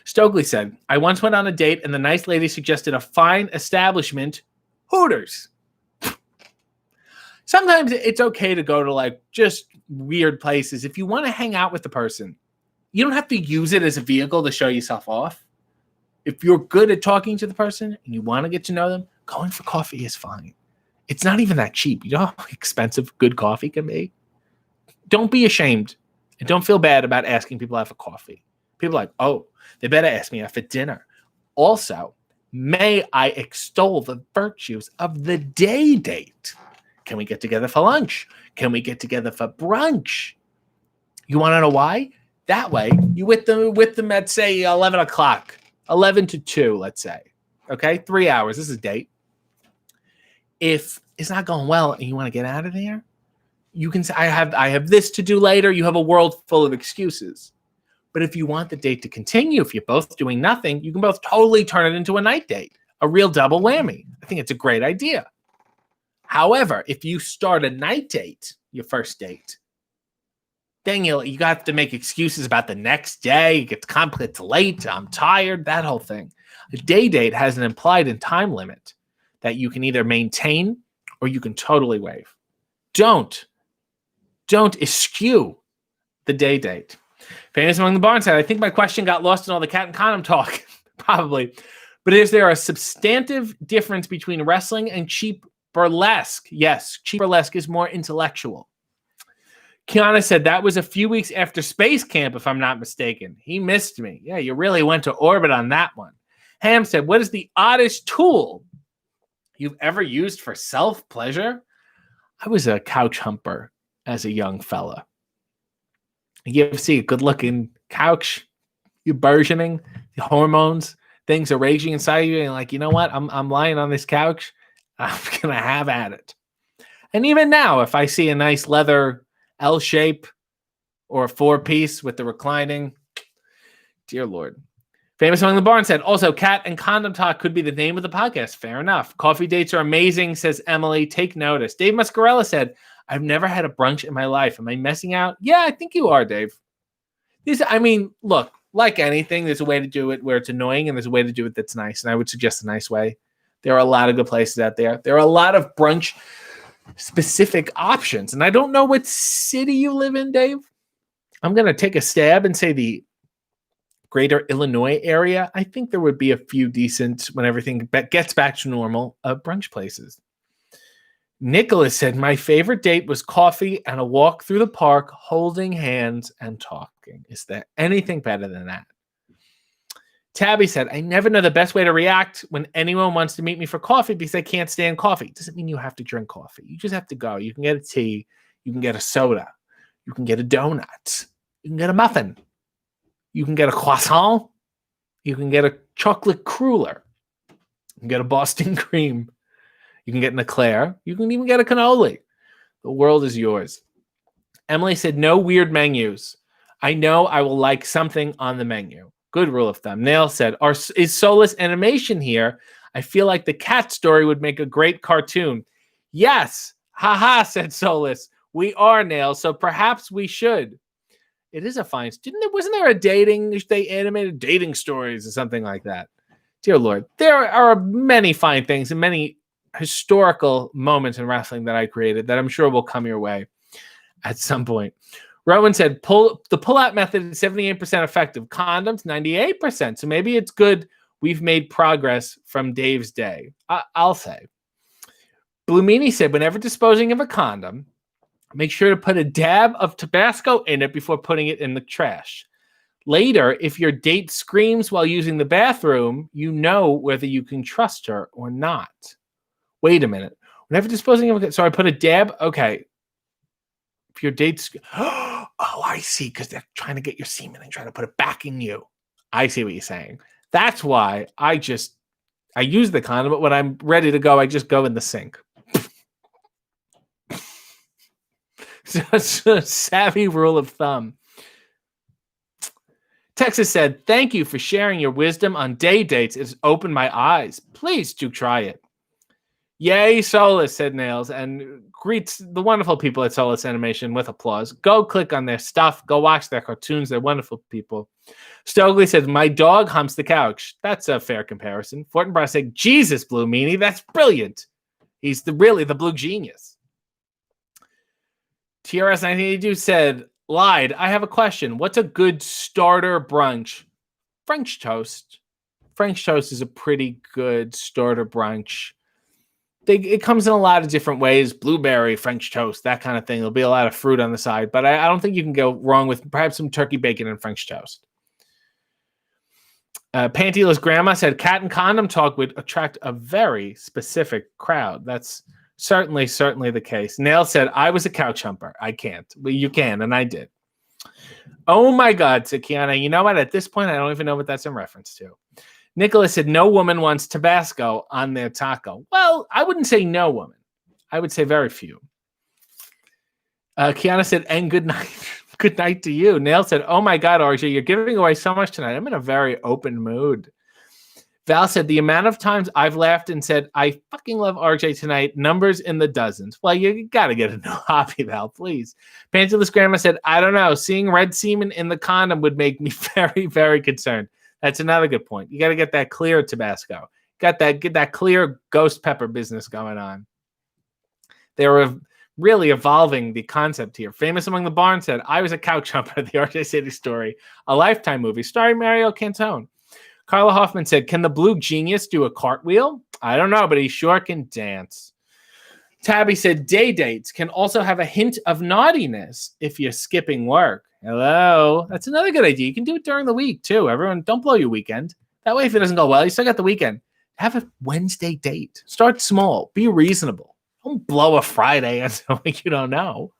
Stokely said, I once went on a date and the nice lady suggested a fine establishment, Hooters. Sometimes it's okay to go to like just weird places. If you want to hang out with the person, you don't have to use it as a vehicle to show yourself off. If you're good at talking to the person and you want to get to know them, going for coffee is fine. It's not even that cheap. You know how expensive good coffee can be? Don't be ashamed and don't feel bad about asking people out for coffee. People are like, oh, they better ask me out for dinner. Also, may I extol the virtues of the day date? Can we get together for lunch? Can we get together for brunch? You want to know why? That way, you with them at, say, 11 o'clock. 11 to 2, let's say. Okay? 3 hours. This is a date. If it's not going well and you want to get out of there, you can say, I have this to do later. You have a world full of excuses. But if you want the date to continue, if you're both doing nothing, you can both totally turn it into a night date. A real double whammy. I think it's a great idea. However, if you start a night date, your first date, then you have to make excuses about the next day. It's late. I'm tired. That whole thing. A day date has an implied time limit that you can either maintain or you can totally waive. Don't eschew the day date. Famous Among the Barn said, I think my question got lost in all the cat and condom talk. Probably. But is there a substantive difference between wrestling and cheap burlesque? Yes, cheap burlesque is more intellectual. Kiana said that was a few weeks after Space Camp, if I'm not mistaken. He missed me. Yeah, you really went to orbit on that one. Ham said, what is the oddest tool you've ever used for self-pleasure? I was a couch humper as a young fella. You ever see a good-looking couch? You're burgeoning, the hormones, things are raging inside you, and like, you know what? I'm lying on this couch. I'm going to have at it. And even now, if I see a nice leather L shape or a 4-piece with the reclining, dear Lord. Famous Among the Barn said, also, cat and condom talk could be the name of the podcast. Fair enough. Coffee dates are amazing, says Emily. Take notice. Dave Muscarella said, I've never had a brunch in my life. Am I messing out? Yeah, I think you are, Dave. Look, like anything, there's a way to do it where it's annoying, and there's a way to do it that's nice. And I would suggest a nice way. There are a lot of good places out there. There are a lot of brunch-specific options. And I don't know what city you live in, Dave. I'm going to take a stab and say the greater Illinois area. I think there would be a few decent, when everything gets back to normal, brunch places. Nicholas said, my favorite date was coffee and a walk through the park, holding hands and talking. Is there anything better than that? Tabby said, I never know the best way to react when anyone wants to meet me for coffee because I can't stand coffee. It doesn't mean you have to drink coffee. You just have to go. You can get a tea. You can get a soda. You can get a donut. You can get a muffin. You can get a croissant. You can get a chocolate cruller. You can get a Boston cream. You can get an eclair. You can even get a cannoli. The world is yours. Emily said, no weird menus. I know I will like something on the menu. Good rule of thumb. Nail said, is Soulless animation here? I feel like the cat story would make a great cartoon. Yes. Haha, said Soulless. We are, Nail, so perhaps we should. It is a fine. Wasn't there they animated dating stories or something like that? Dear Lord, there are many fine things and many historical moments in wrestling that I created that I'm sure will come your way at some point. Rowan said, the pull-out method is 78% effective. Condoms, 98%. So maybe it's good we've made progress from Dave's day. I'll say. Blue Meanie said, whenever disposing of a condom, make sure to put a dab of Tabasco in it before putting it in the trash. Later, if your date screams while using the bathroom, you know whether you can trust her or not. Wait a minute. Whenever disposing of so I put a dab. Okay. If your date's oh, I see, because they're trying to get your semen and trying to put it back in you. I see what you're saying. That's why I use the condom, but when I'm ready to go, I just go in the sink. So it's a savvy rule of thumb. Texas said, thank you for sharing your wisdom on day dates. It's opened my eyes. Please do try it. Yay, Solus, said Nails, and greets the wonderful people at Solus Animation with applause. Go click on their stuff. Go watch their cartoons. They're wonderful people. Stokely said, my dog humps the couch. That's a fair comparison. Fortinbras said, Jesus, Blue Meanie, that's brilliant. He's really the blue genius. TRS1982 said, lied. I have a question. What's a good starter brunch? French toast. French toast is a pretty good starter brunch. It comes in a lot of different ways. Blueberry, French toast, that kind of thing. There'll be a lot of fruit on the side, but I don't think you can go wrong with perhaps some turkey bacon and French toast. Pantyless Grandma said, cat and condom talk would attract a very specific crowd. That's certainly the case. Nail said, I was a couch humper. I can't. Well, you can, and I did. Oh my God, said Kiana. You know what? At this point, I don't even know what that's in reference to. Nicholas said, no woman wants Tabasco on their taco. Well, I wouldn't say no woman. I would say very few. Kiana said, and good night. Good night to you. Nail said, oh my God, RJ, you're giving away so much tonight. I'm in a very open mood. Val said, the amount of times I've laughed and said, I fucking love RJ tonight, numbers in the dozens. Well, you got to get a new hobby, Val, please. Pantyless Grandma said, I don't know. Seeing red semen in the condom would make me very, very concerned. That's another good point. You got to get that clear Tabasco. Get that clear ghost pepper business going on. They were really evolving the concept here. Famous Among the Barn said, I was a couch humper, the RJ City story, a Lifetime movie starring Mario Cantone. Carla Hoffman said, can the blue genius do a cartwheel? I don't know, but he sure can dance. Tabby said, day dates can also have a hint of naughtiness if you're skipping work. Hello. That's another good idea. You can do it during the week, too. Everyone, don't blow your weekend. That way, if it doesn't go well, you still got the weekend. Have a Wednesday date. Start small. Be reasonable. Don't blow a Friday on something you don't know.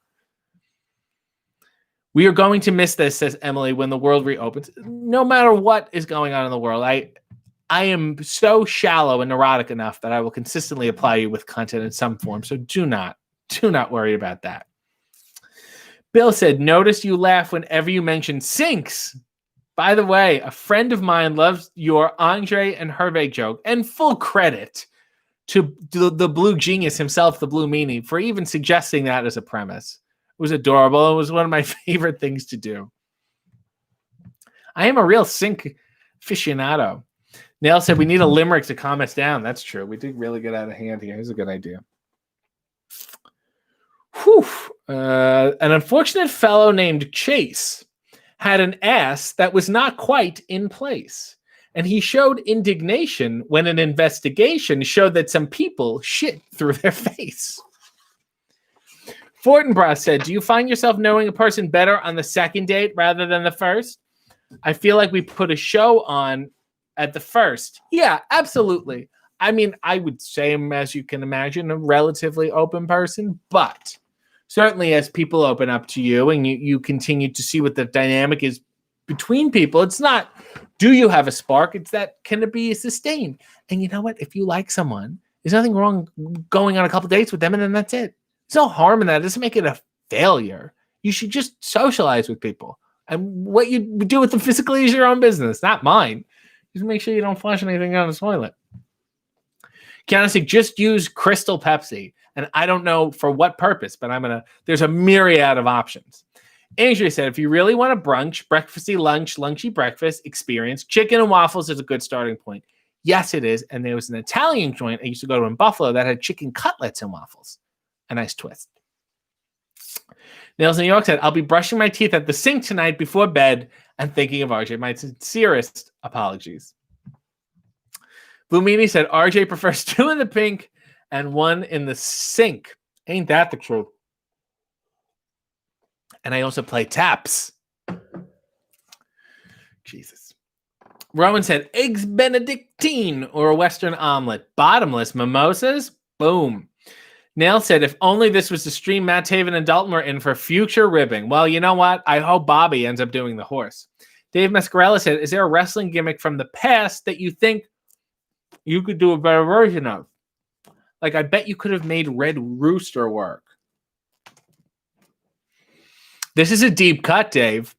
We are going to miss this, says Emily, when the world reopens. No matter what is going on in the world, I am so shallow and neurotic enough that I will consistently apply you with content in some form. So do not worry about that. Bill said, notice you laugh whenever you mention sinks. By the way, a friend of mine loves your Andre and Hervé joke, and full credit to the blue genius himself, the Blue Meanie, for even suggesting that as a premise. It was adorable. It was one of my favorite things to do. I am a real sink aficionado. Nail said, we need a limerick to calm us down. That's true. We did really get out of hand here. Here's a good idea. Whew. An unfortunate fellow named Chase had an ass that was not quite in place. And he showed indignation when an investigation showed that some people shit through their face. Fortinbras said, do you find yourself knowing a person better on the second date rather than the first? I feel like we put a show on at the first. Yeah, absolutely. I mean, I would say, as you can imagine, a relatively open person, but certainly as people open up to you and you continue to see what the dynamic is between people, it's not, do you have a spark? It's that, can it be sustained? And you know what? If you like someone, there's nothing wrong going on a couple dates with them and then that's it. There's no harm in that. It doesn't make it a failure. You should just socialize with people. And what you do with them physically is your own business, not mine. Just make sure you don't flush anything down the toilet. Kiana said, just use Crystal Pepsi. And I don't know for what purpose, but there's a myriad of options. Andrea said, if you really want a brunch, breakfasty lunch, lunchy breakfast experience, chicken and waffles is a good starting point. Yes, it is. And there was an Italian joint I used to go to in Buffalo that had chicken cutlets and waffles. A nice twist. Nails in New York said, I'll be brushing my teeth at the sink tonight before bed and thinking of RJ. My sincerest apologies. Bumini said, RJ prefers 2 in the pink and 1 in the sink. Ain't that the truth? And I also play taps. Jesus. Rowan said, eggs Benedictine or a Western omelet. Bottomless mimosas. Boom. Nail said, if only this was the stream Matt Taven and Dalton were in for future ribbing. Well, you know what? I hope Bobby ends up doing the horse. Dave Mascarella said, is there a wrestling gimmick from the past that you think you could do a better version of? Like, I bet you could have made Red Rooster work. This is a deep cut, Dave.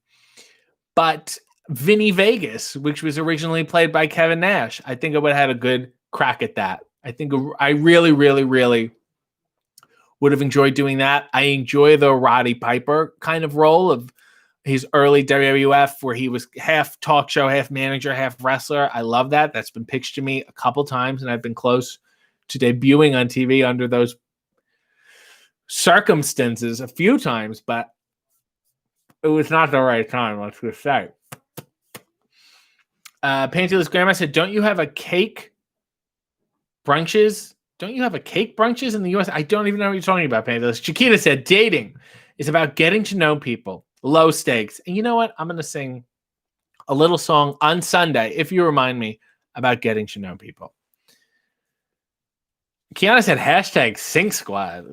But Vinny Vegas, which was originally played by Kevin Nash, I think I would have had a good crack at that. I think I really, really, really would have enjoyed doing that. I enjoy the Roddy Piper kind of role of his early WWF where he was half talk show, half manager, half wrestler. I love that. That's been pitched to me a couple times, and I've been close to debuting on TV under those circumstances a few times, but it was not the right time, let's just say. Pantyless Grandma said, don't you have a cake brunches? Don't you have a cake brunches in the U.S.? I don't even know what you're talking about, Pantyless. Chiquita said, dating is about getting to know people, low stakes. And you know what? I'm going to sing a little song on Sunday, if you remind me, about getting to know people. Kiana said, hashtag Sink Squad.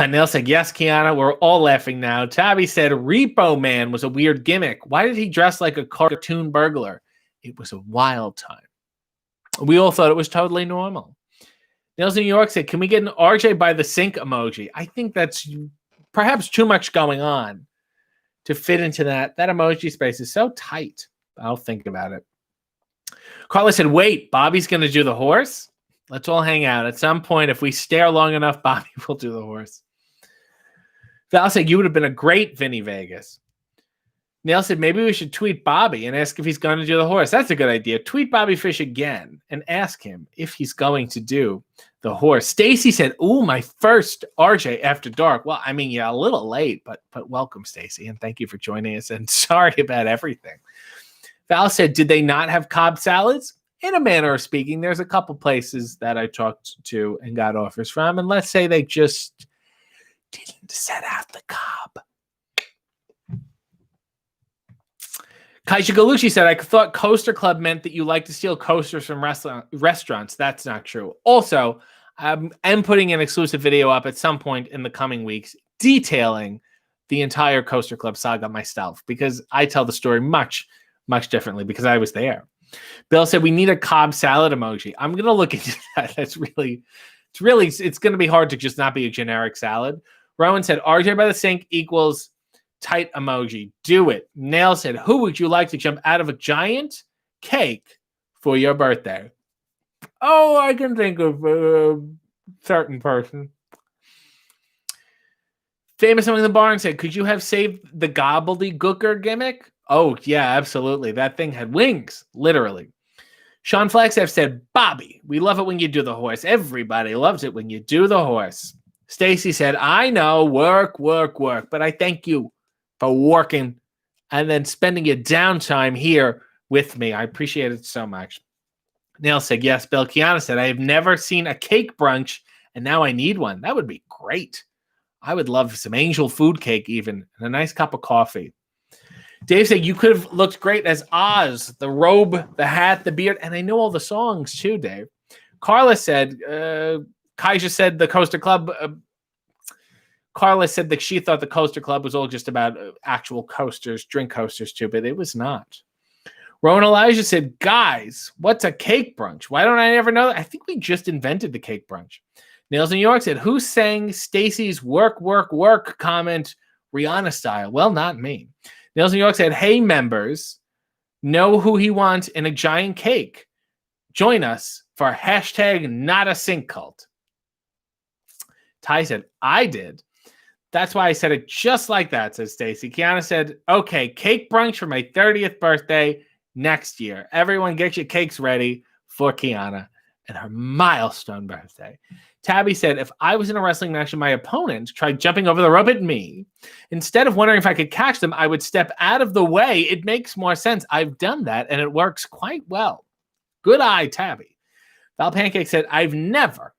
Neil said, yes, Kiana, we're all laughing now. Tabby said, Repo Man was a weird gimmick. Why did he dress like a cartoon burglar? It was a wild time. We all thought it was totally normal. Nils New York said, can we get an RJ by the sink emoji? I think that's perhaps too much going on to fit into that. That emoji space is so tight. I'll think about it. Carla said, wait, Bobby's going to do the horse? Let's all hang out. At some point, if we stare long enough, Bobby will do the horse. Val said, you would have been a great Vinny Vegas. Neil said, maybe we should tweet Bobby and ask if he's going to do the horse. That's a good idea. Tweet Bobby Fish again and ask him if he's going to do the horse. Stacy said, ooh, my first RJ After Dark. Well, I mean, yeah, a little late, but welcome, Stacy, and thank you for joining us, and sorry about everything. Val said, did they not have Cobb salads? In a manner of speaking, there's a couple places that I talked to and got offers from, and let's say they just didn't set out the Cobb. Kaisha Galucci said, I thought Coaster Club meant that you like to steal coasters from restaurants. That's not true. Also, I'm putting an exclusive video up at some point in the coming weeks detailing the entire Coaster Club saga myself, because I tell the story much, much differently because I was there. Bill said, we need a Cobb salad emoji. I'm going to look into that. It's going to be hard to just not be a generic salad. Rowan said, RJ by the sink equals tight emoji. Do it. Nail said, who would you like to jump out of a giant cake for your birthday? Oh, I can think of a certain person. Famous Among the Barn said, could you have saved the gobbledygooker gimmick? Oh, yeah, absolutely. That thing had wings, literally. Sean Flagstaff said, Bobby, we love it when you do the horse. Everybody loves it when you do the horse. Stacy said, I know, work, but I thank you for working and then spending your downtime here with me. I appreciate it so much. Neil said, yes. Bill Kiana said, I have never seen a cake brunch, and now I need one. That would be great. I would love some angel food cake even, and a nice cup of coffee. Dave said, you could have looked great as Oz, the robe, the hat, the beard, and I know all the songs too, Dave. Carla said, Kaija said the Coaster Club, Carla said that she thought the Coaster Club was all just about actual coasters, drink coasters too, but it was not. Rowan Elijah said, guys, what's a cake brunch? Why don't I ever know that? I think we just invented the cake brunch. Nails New York said, who sang Stacy's work comment Rihanna style? Well, not me. Nails New York said, hey, members, know who he wants in a giant cake. Join us for hashtag not a sink cult. Ty said, I did. That's why I said it just like that, says Stacy. Kiana said, okay, cake brunch for my 30th birthday next year. Everyone get your cakes ready for Kiana and her milestone birthday. Tabby said, if I was in a wrestling match and my opponent tried jumping over the rope at me, instead of wondering if I could catch them, I would step out of the way. It makes more sense. I've done that, and it works quite well. Good eye, Tabby. Val Pancake said, I've never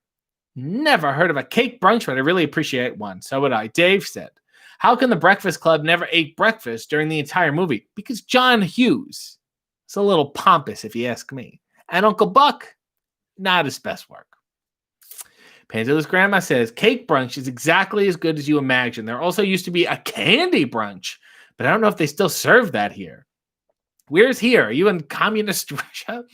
heard of a cake brunch, but I really appreciate one. So would I. Dave said, how can the Breakfast Club never ate breakfast during the entire movie? Because John Hughes is a little pompous, if you ask me. And Uncle Buck, not his best work. Panzilla's grandma says, cake brunch is exactly as good as you imagine. There also used to be a candy brunch, but I don't know if they still serve that here. Where's here? Are you in communist Russia?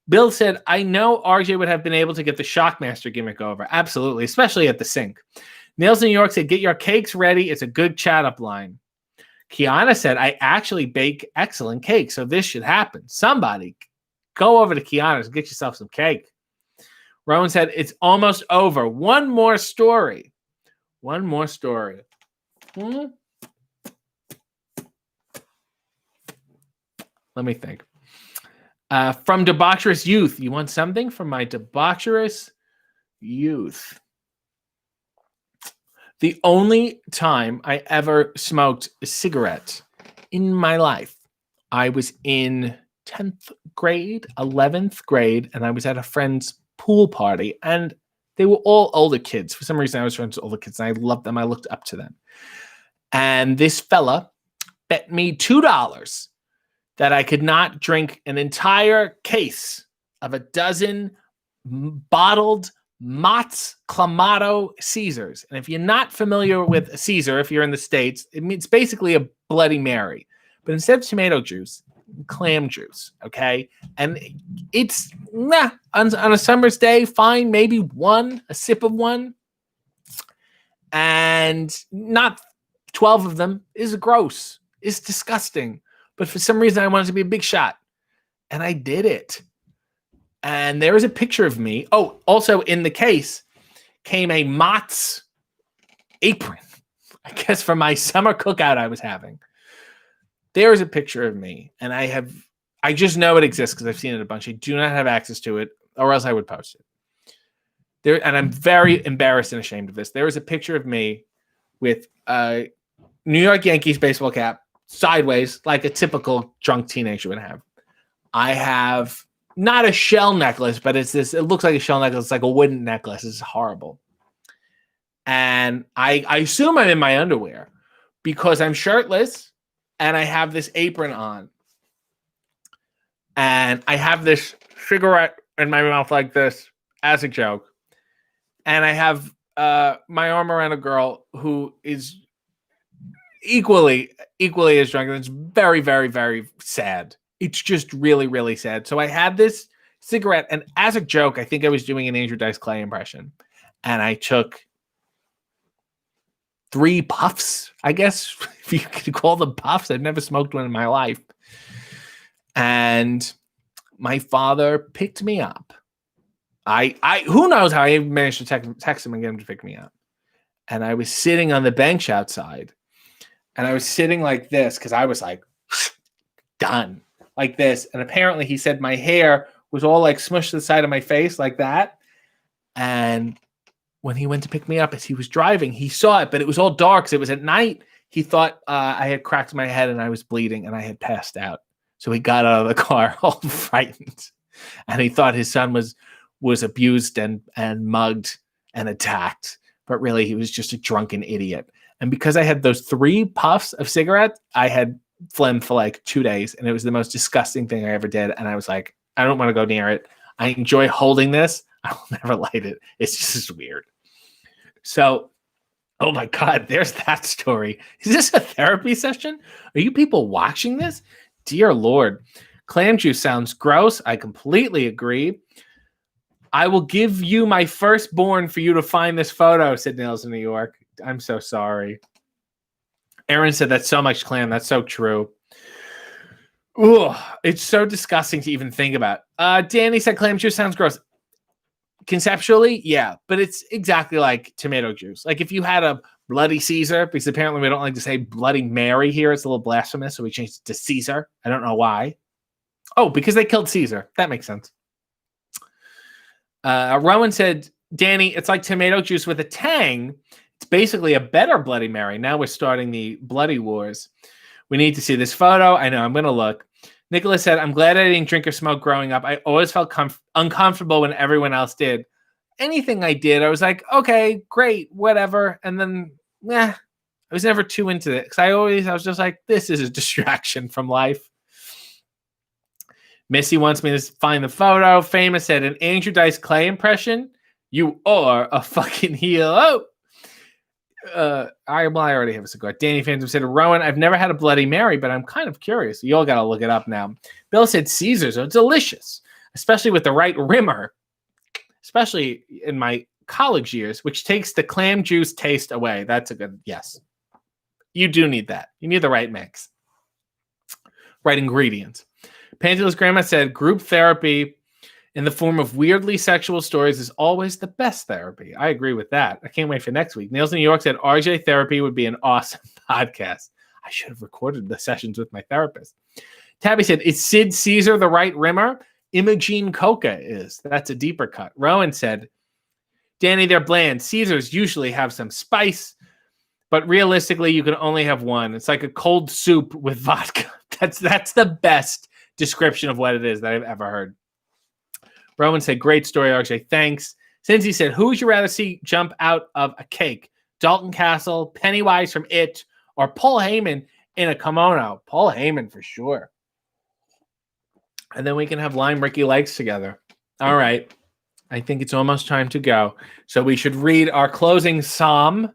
Bill said, I know RJ would have been able to get the Shockmaster gimmick over. Absolutely, especially at the sink. Nails New York said, get your cakes ready. It's a good chat up line. Kiana said, I actually bake excellent cake, so this should happen. Somebody go over to Kiana's and get yourself some cake. Rowan said, it's almost over. One more story. Let me think. From Debaucherous Youth. You want something from my Debaucherous Youth? The only time I ever smoked a cigarette in my life, I was in 10th grade, 11th grade, and I was at a friend's pool party, and they were all older kids. For some reason, I was friends with older kids, and I loved them. I looked up to them. And this fella bet me $2 that I could not drink an entire case of a dozen bottled Mott's Clamato Caesars. And if you're not familiar with a Caesar, if you're in the States, it's basically a Bloody Mary. But instead of tomato juice, clam juice, okay? And it's, on a summer's day, fine, maybe a sip of one. And not 12 of them is gross. It's disgusting. But for some reason, I wanted to be a big shot. And I did it. And there is a picture of me. Oh, also in the case came a Mott's apron, I guess, for my summer cookout I was having. There is a picture of me. And I just know it exists because I've seen it a bunch. I do not have access to it, or else I would post it. And I'm very embarrassed and ashamed of this. There is a picture of me with a New York Yankees baseball cap, sideways, like a typical drunk teenager would have. I have not a shell necklace, but it looks like a shell necklace. It's like a wooden necklace. It's horrible. And I assume I'm in my underwear because I'm shirtless and I have this apron on. And I have this cigarette in my mouth like this as a joke. And I have my arm around a girl who is equally as drunk, and it's very, very, very sad. It's just really, really sad. So I had this cigarette, and as a joke, I think I was doing an Andrew Dice Clay impression, and I took 3 puffs, I guess, if you could call them puffs. I've never smoked one in my life. And my father picked me up. Who knows how I managed to text him and get him to pick me up. And I was sitting on the bench outside. And I was sitting like this because I was like, done, like this. And apparently he said my hair was all like smushed to the side of my face like that. And when he went to pick me up as he was driving, he saw it, but it was all dark because it was at night. He thought I had cracked my head and I was bleeding and I had passed out. So he got out of the car all frightened. And he thought his son was abused and mugged and attacked. But really, he was just a drunken idiot. And because I had those 3 puffs of cigarette, I had phlegm for like 2 days. And it was the most disgusting thing I ever did. And I was like, I don't want to go near it. I enjoy holding this. I will never light it. It's just weird. So, oh my God, there's that story. Is this a therapy session? Are you people watching this? Dear Lord. Clam juice sounds gross. I completely agree. I will give you my firstborn for you to find this photo, said Nails in New York. I'm so sorry. Aaron said that's so much clam. That's so true. Ooh, it's so disgusting to even think about. Danny said clam juice sounds gross. Conceptually, yeah, but it's exactly like tomato juice. Like if you had a Bloody Caesar, because apparently we don't like to say Bloody Mary here. It's a little blasphemous, so we changed it to Caesar. I don't know why. Oh, because they killed Caesar. That makes sense. Rowan said, Danny, it's like tomato juice with a tang. It's basically a better Bloody Mary. Now we're starting the bloody wars. We need to see this photo. I know, I'm going to look. Nicholas said, I'm glad I didn't drink or smoke growing up. I always felt uncomfortable when everyone else did. Anything I did, I was like, okay, great, whatever. And then, I was never too into it. Because I was just like, this is a distraction from life. Missy wants me to find the photo. Famous said, an Andrew Dice Clay impression? You are a fucking heel. I already have a cigar. Danny Phantom said, Rowan, I've never had a Bloody Mary, but I'm kind of curious. You all got to look it up now. Bill said, Caesars are delicious, especially with the right rimmer. Especially in my college years, which takes the clam juice taste away. That's a good yes. You do need that. You need the right mix. Right ingredients. Pantula's grandma said group therapy in the form of weirdly sexual stories is always the best therapy. I agree with that. I can't wait for next week. Nails in New York said RJ therapy would be an awesome podcast. I should have recorded the sessions with my therapist. Tabby said, is Sid Caesar the right rimmer? Imogene Coca is. That's a deeper cut. Rowan said, Danny, they're bland. Caesars usually have some spice, but realistically, you can only have one. It's like a cold soup with vodka. That's the best description of what it is that I've ever heard. Rowan said, great story, RJ. Thanks. Since he said, who would you rather see jump out of a cake? Dalton Castle, Pennywise from It, or Paul Heyman in a kimono? Paul Heyman for sure. And then we can have Lime Ricky Likes together. All right. I think it's almost time to go. So we should read our closing psalm.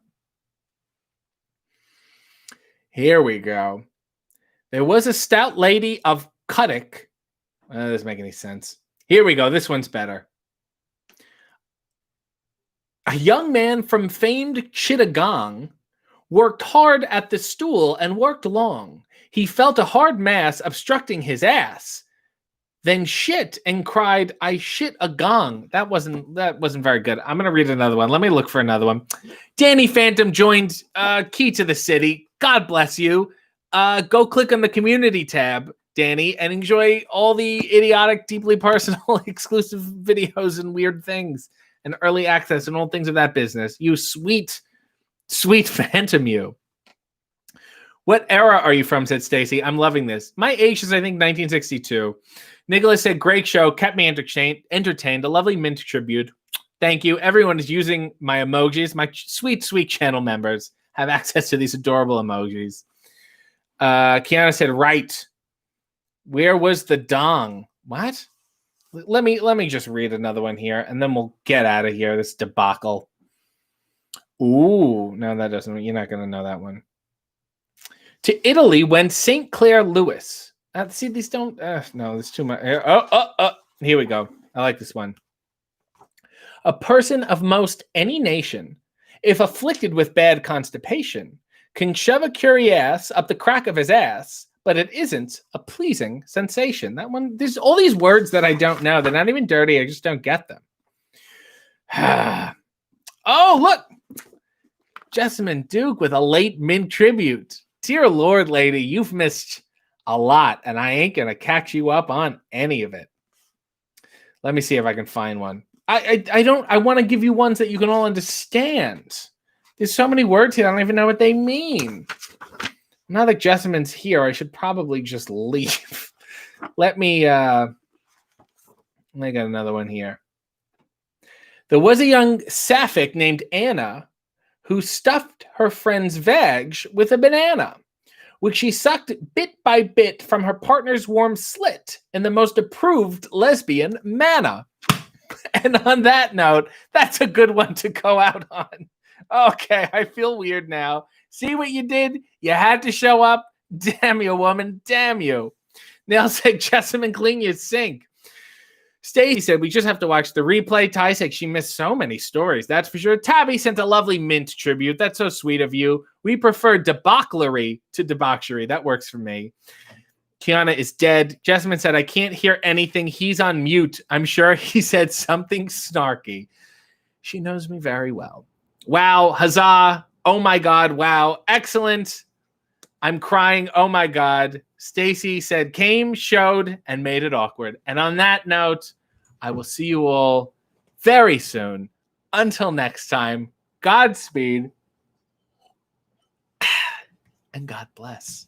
Here we go. There was a stout lady of Cuddick. That doesn't make any sense. Here we go. This one's better. A young man from famed Chittagong worked hard at the stool and worked long. He felt a hard mass obstructing his ass. Then shit and cried, I shit a gong. That wasn't very good. I'm going to read another one. Let me look for another one. Danny Phantom joined Key to the City. God bless you. Go click on the community tab, Danny, and enjoy all the idiotic, deeply personal, exclusive videos and weird things and early access and all things of that business. You sweet, sweet Phantom, you. What era are you from, said Stacy. I'm loving this. My age is, I think, 1962. Nicholas said, great show. Kept me entertained. A lovely mint tribute. Thank you. Everyone is using my emojis. My sweet, sweet channel members have access to these adorable emojis. Kiana said, right. Where was the dong? What? Let me just read another one here, and then we'll get out of here. This debacle. Ooh, no, that doesn't. You're not going to know that one. To Italy went St. Clair Lewis. See, these don't. No, there's too much. Here we go. I like this one. A person of most any nation, if afflicted with bad constipation, can shove a cuirass up the crack of his ass, but it isn't a pleasing sensation. That one, there's all these words that I don't know. They're not even dirty. I just don't get them. Oh, look. Jessamine Duke with a late mint tribute. Dear Lord, lady, you've missed a lot, and I ain't going to catch you up on any of it. Let me see if I can find one. I want to give you ones that you can all understand. There's so many words here, I don't even know what they mean. Now that Jessamine's here, I should probably just leave. Let me get another one here. There was a young sapphic named Anna who stuffed her friend's vag with a banana, which she sucked bit by bit from her partner's warm slit in the most approved lesbian manner. And on that note, that's a good one to go out on. Okay, I feel weird now. See what you did? You had to show up. Damn you, woman. Damn you. Nail said, Jessamine, clean your sink. Stacy said, we just have to watch the replay. Ty said, she missed so many stories. That's for sure. Tabby sent a lovely mint tribute. That's so sweet of you. We prefer debauchery to debauchery. That works for me. Kiana is dead. Jessamine said, I can't hear anything. He's on mute. I'm sure he said something snarky. She knows me very well. Wow. Huzzah. Oh my God. Wow. Excellent. I'm crying. Oh my God. Stacy said came, showed, and made it awkward. And on that note, I will see you all very soon. Until next time, Godspeed and God bless.